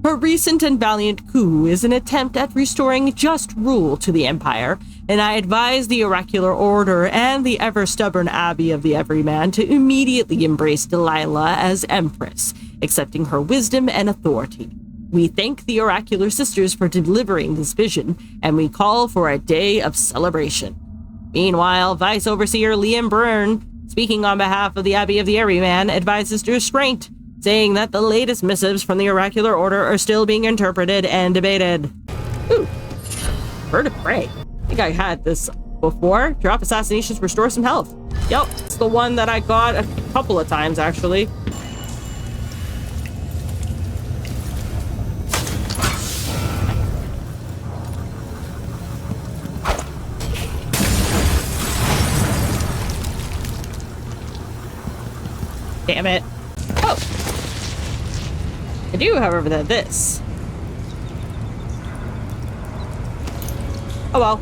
A: Her recent and valiant coup is an attempt at restoring just rule to the Empire, and I advise the Oracular Order and the ever-stubborn Abbey of the Everyman to immediately embrace Delilah as Empress, accepting her wisdom and authority. We thank the Oracular Sisters for delivering this vision, and we call for a day of celebration. Meanwhile, Vice Overseer Liam Byrne, speaking on behalf of the Abbey of the Everyman, advises restraint, saying that the latest missives from the Oracular Order are still being interpreted and debated. Ooh, Bird of Prey. I think I had this before. Drop assassinations, restore some health. Yep, it's the one that I got a couple of times, actually. Damn it. Oh. I do, however, this. Oh well.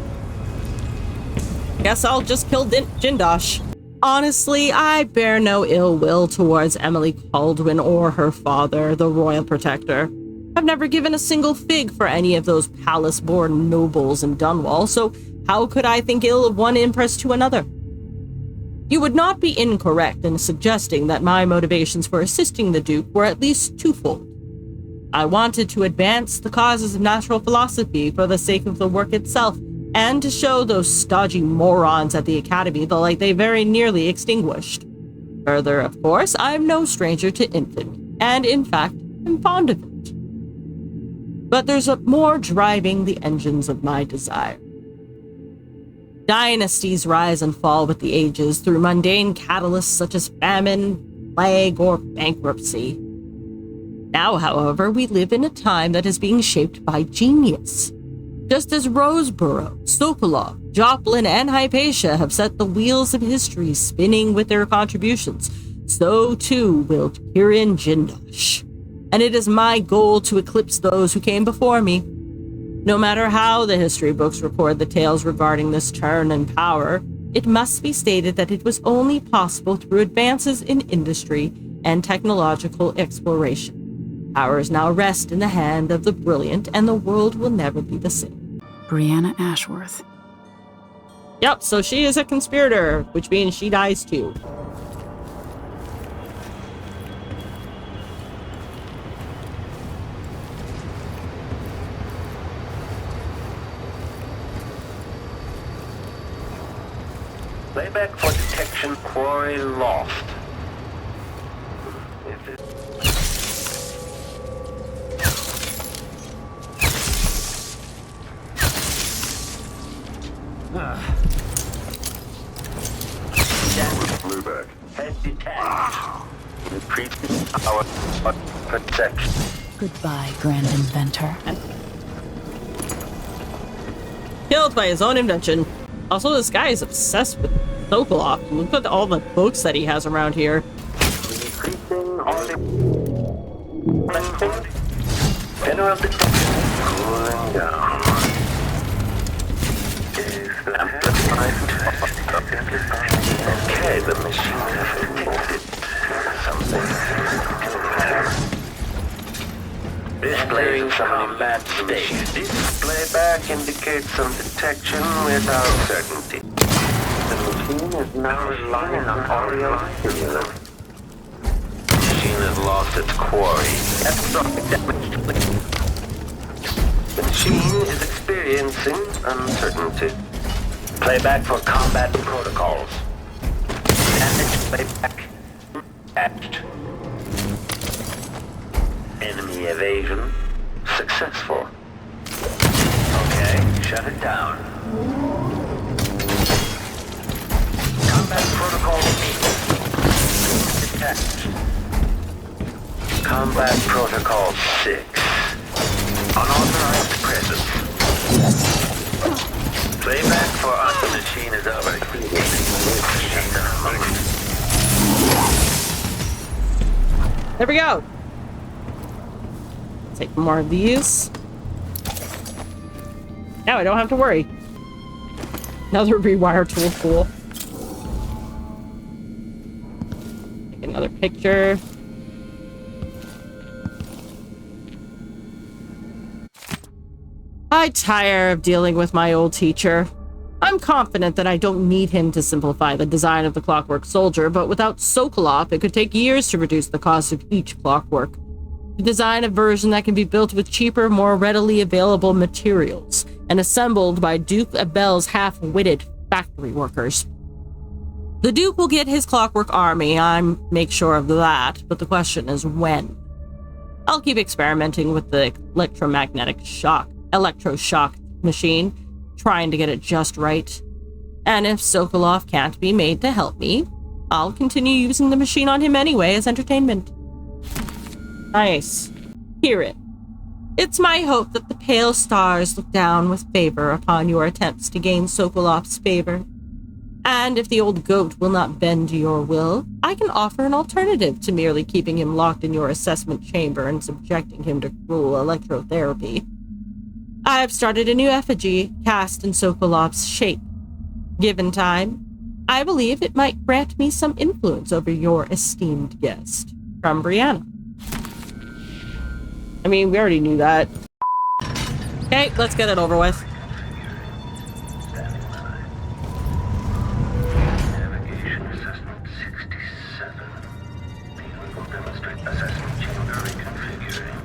A: Guess I'll just kill Jindosh. Honestly, I bear no ill will towards Emily Kaldwin or her father, the Royal Protector. I've never given a single fig for any of those palace-born nobles in Dunwall, so how could I think ill of one empress to another? You would not be incorrect in suggesting that my motivations for assisting the Duke were at least twofold. I wanted to advance the causes of natural philosophy for the sake of the work itself, and to show those stodgy morons at the Academy the light they very nearly extinguished. Further, of course, I'm no stranger to infamy, and in fact, am fond of it. But there's more driving the engines of my desire. Dynasties rise and fall with the ages through mundane catalysts such as famine, plague, or bankruptcy. Now, however, we live in a time that is being shaped by genius. Just as Roseboro, Sokolov, Joplin, and Hypatia have set the wheels of history spinning with their contributions, so too will Kirin Jindosh. And it is my goal to eclipse those who came before me. No matter how the history books record the tales regarding this turn in power, it must be stated that it was only possible through advances in industry and technological exploration. Powers now rest in the hand of the brilliant, and the world will never be the same.
B: Brianna Ashworth.
A: Yep, so she is a conspirator, which means she dies too.
J: Playback for detection, quarry lost.
E: Playback.
J: Head detached. Increasing our protection.
B: Goodbye, Grand Inventor.
A: Killed by his own invention. Also, this guy is obsessed with Sokolov. Look at all the books that he has around here.
J: Increasing on the center of the cooling down. Okay, the machine has detected something. Displaying some in bad state. This playback indicates some detection without certainty. The machine is now relying on audio stimulus. The machine has lost its quarry. Catastrophic damage. The machine is experiencing uncertainty. Playback for combat protocols. Damage playback patched. Enemy evasion successful. Okay, shut it down. Combat protocol detached. Combat protocol 6. Unauthorized presence. Playback for us. The machine is overheating.
A: There we go. Take more of these. Now I don't have to worry. Another rewire tool, cool. Take another picture. I tire of dealing with my old teacher. I'm confident that I don't need him to simplify the design of the Clockwork Soldier, but without Sokolov, it could take years to reduce the cost of each clockwork. To design a version that can be built with cheaper, more readily available materials, and assembled by Duke Abel's half-witted factory workers. The Duke will get his clockwork army, I make sure of that, but the question is when. I'll keep experimenting with the electroshock machine, trying to get it just right. And if Sokolov can't be made to help me, I'll continue using the machine on him anyway as entertainment. Nice. Kirin. It's my hope that the pale stars look down with favor upon your attempts to gain Sokolov's favor. And if the old goat will not bend to your will, I can offer an alternative to merely keeping him locked in your assessment chamber and subjecting him to cruel electrotherapy. I've started a new effigy cast in Sokolov's shape. Given time, I believe it might grant me some influence over your esteemed guest. From Brianna. I mean, we already knew that. Okay, let's get it over with.
J: Navigation assessment 67. Vehicle demonstrate assessment chamber reconfiguring.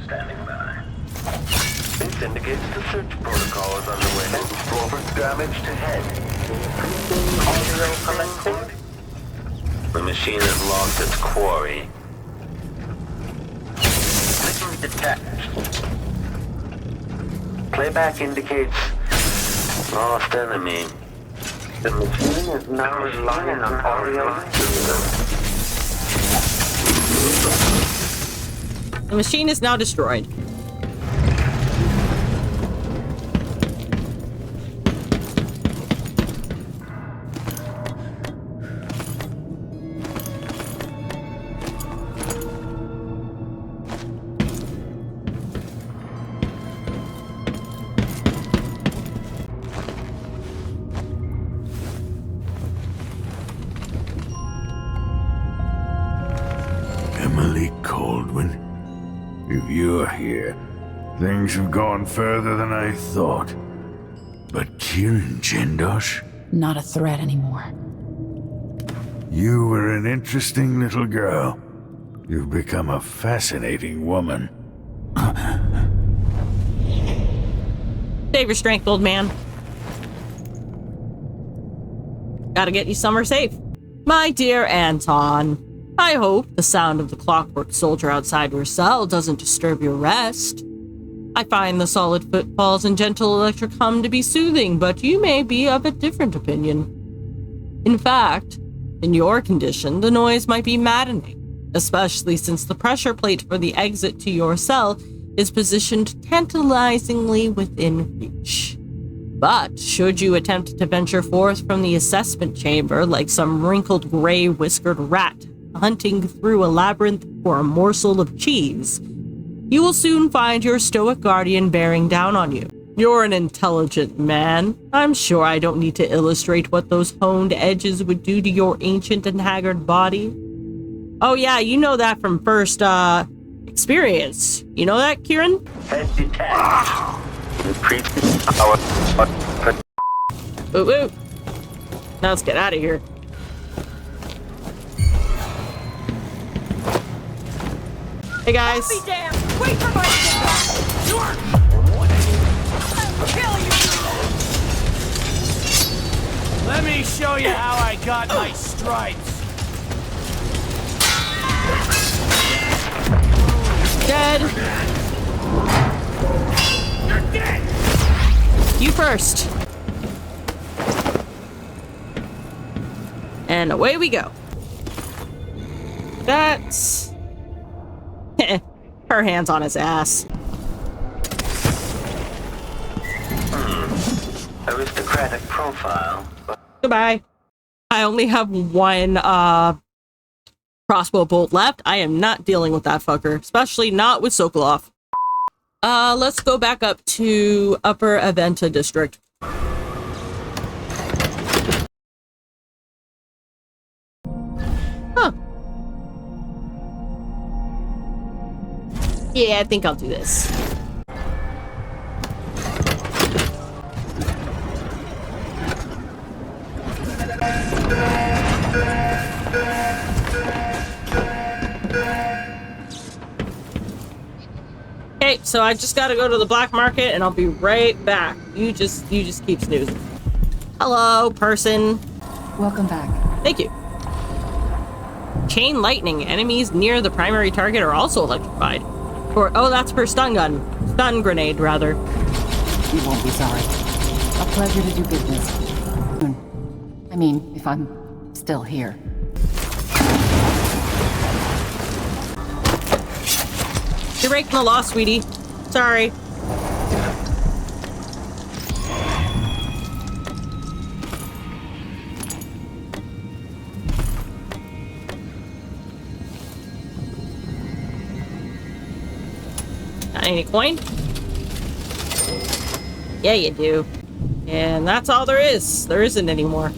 J: Standing by. indicates the search protocol is underway. Forward damage to head. Audio commencing. The machine has lost its quarry. Mission detached. Playback indicates lost enemy. The machine is now relying on audio system.
A: The machine is now destroyed.
E: Emily Kaldwin, if you're here, things have gone further than I thought. But Kirin Jindosh?
B: Not a threat anymore.
E: You were an interesting little girl. You've become a fascinating woman.
A: Save your strength, old man. Gotta get you somewhere safe. My dear Anton, I hope the sound of the clockwork soldier outside your cell doesn't disturb your rest. I find the solid footfalls and gentle electric hum to be soothing, but you may be of a different opinion. In fact, in your condition, the noise might be maddening, especially since the pressure plate for the exit to your cell is positioned tantalizingly within reach. But should you attempt to venture forth from the assessment chamber like some wrinkled gray whiskered rat hunting through a labyrinth for a morsel of cheese, you will soon find your stoic guardian bearing down on you. You're an intelligent man. I'm sure I don't need to illustrate what those honed edges would do to your ancient and haggard body. Oh yeah, you know that from first, experience. You know that, Kirin?
J: Head detached. Increase power.
A: Woo woo. Now let's get out of here. Hey guys.
K: Be damned! Wait for my signal! I'll kill you!
P: Let me show you how I got my stripes.
A: Dead.
P: You're dead.
A: You first. And away we go. That's... her hands on his ass.
J: Aristocratic profile.
A: Goodbye. I only have one crossbow bolt left. I am not dealing with that fucker, especially not with Sokolov. Let's go back up to Upper Aventa District. Huh. Yeah, I think I'll do this. Okay, so I just gotta go to the black market and I'll be right back. You just keep snoozing. Hello, person.
F: Welcome back.
A: Thank you. Chain lightning. Enemies near the primary target are also electrified. Or, oh, that's for stun gun. Stun grenade, rather.
F: You won't be sorry. A pleasure to do business. I mean, if I'm still here.
A: You're breaking the law, sweetie. Sorry. Got any coin? Yeah, you do. And that's all there is. There isn't any more.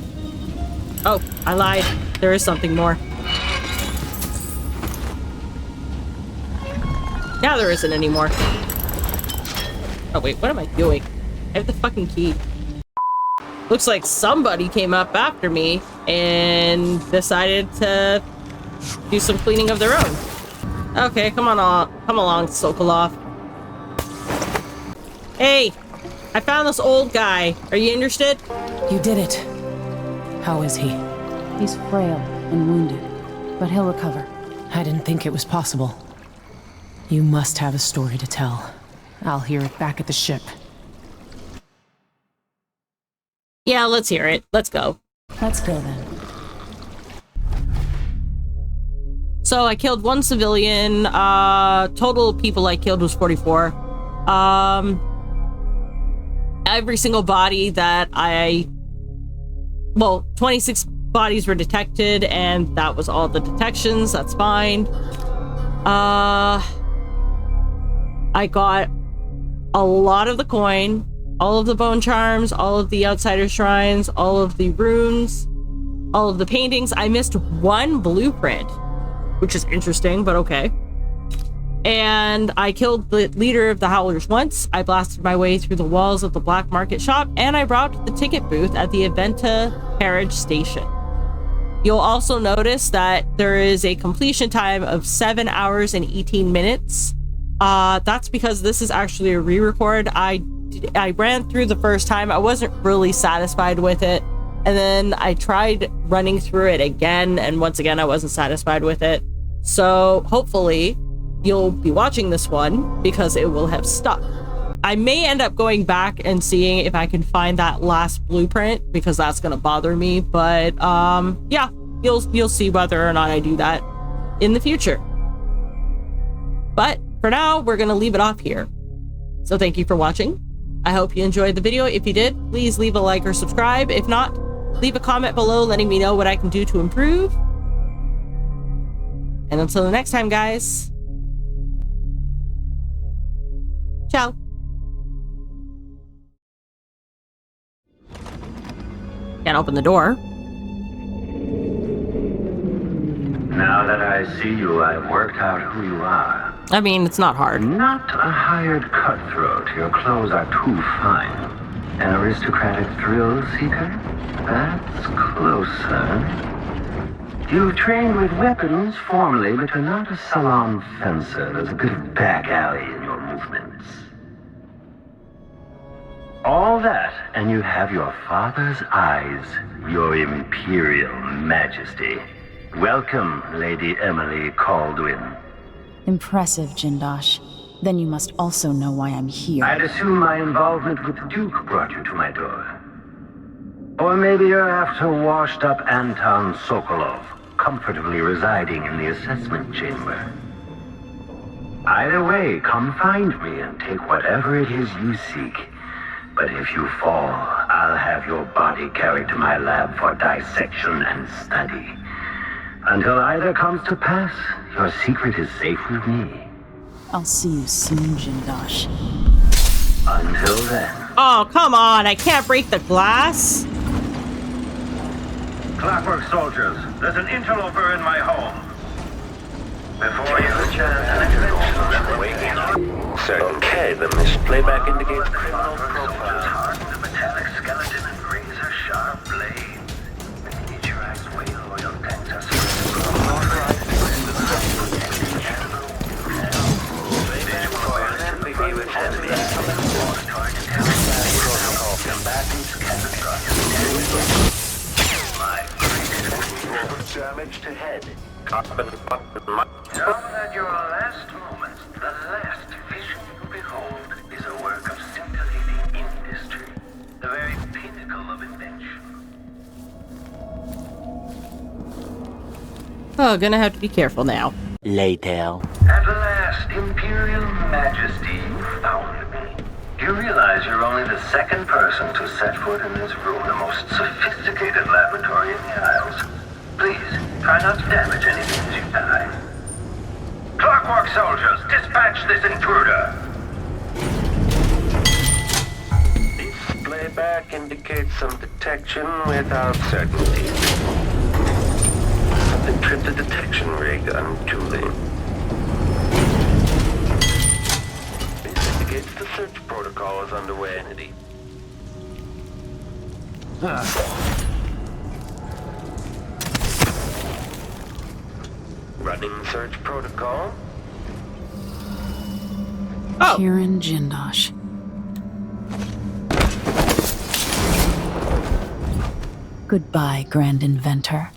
A: Oh, I lied. There is something more. Now there isn't any more. Oh wait, what am I doing? I have the fucking key. Looks like somebody came up after me and decided to do some cleaning of their own. Okay, come along, Sokolov. Hey, I found this old guy. Are you interested?
C: You did it. How is he?
B: He's frail and wounded, but he'll recover.
C: I didn't think it was possible. You must have a story to tell. I'll hear it back at the ship.
A: Yeah, let's hear it. Let's go.
B: Let's go then.
A: So I killed one civilian. Total people I killed was 44. Every single body that 26 bodies were detected, and that was all the detections. That's fine. I got a lot of the coin, all of the bone charms, all of the outsider shrines, all of the runes, all of the paintings. I missed one blueprint, which is interesting, but okay. And I killed the leader of the Howlers once. I blasted my way through the walls of the black market shop, and I robbed the ticket booth at the Aventa carriage station. You'll also notice that there is a completion time of 7 hours and 18 minutes. That's because this is actually a re-record. I ran through the first time. I wasn't really satisfied with it. And then I tried running through it again, and once again, I wasn't satisfied with it. So hopefully you'll be watching this one because it will have stuck. I may end up going back and seeing if I can find that last blueprint because that's going to bother me. But yeah, you'll see whether or not I do that in the future. But for now, we're going to leave it off here. So thank you for watching. I hope you enjoyed the video. If you did, please leave a like or subscribe. If not, leave a comment below letting me know what I can do to improve. And until the next time, guys. Ciao. Can't open the door.
J: Now that I see you, I've worked out who you are.
A: I mean, it's not hard.
J: Not a hired cutthroat. Your clothes are too fine. An aristocratic thrill seeker? That's closer. You've trained with weapons formally, but you're not a salon fencer. There's a bit of back alley in your movements. All that, and you have your father's eyes, your imperial majesty. Welcome, Lady Emily Kaldwin.
B: Impressive, Jindosh. Then you must also know why I'm here.
J: I'd assume my involvement with the Duke brought you to my door. Or maybe you're after washed-up Anton Sokolov, comfortably residing in the assessment chamber. Either way, come find me and take whatever it is you seek. But if you fall, I'll have your body carried to my lab for dissection and study. Until either comes to pass, your secret is safe with me.
B: I'll see you soon, Jindosh.
J: Until then.
A: Oh, come on. I can't break the glass.
J: Clockwork soldiers, there's an interloper in my home. Before you have a chance, an intervention that waking up.
N: Okay, the missed playback indicates criminal
J: profile. Hardened the metallic skeleton and razor-sharp blades. Meteorites weigh loyal tanks are
N: damage to head.
J: Know that your last moments, the last vision you behold, is a work of scintillating industry, the very pinnacle of invention.
A: Oh, gonna have to be careful now.
G: Later.
J: At last, Imperial Majesty, you found me. You realize you're only the second person to set foot in this room, the most sophisticated laboratory in the Isles. Please, try not to damage anything as you die. Clockwork soldiers, dispatch this intruder!
N: This playback indicates some detection without certainty. Something tripped the detection rig unduly. This indicates the search protocol is underway, entity. Running search protocol.
B: Kirin Jindosh. Goodbye, Grand Inventor.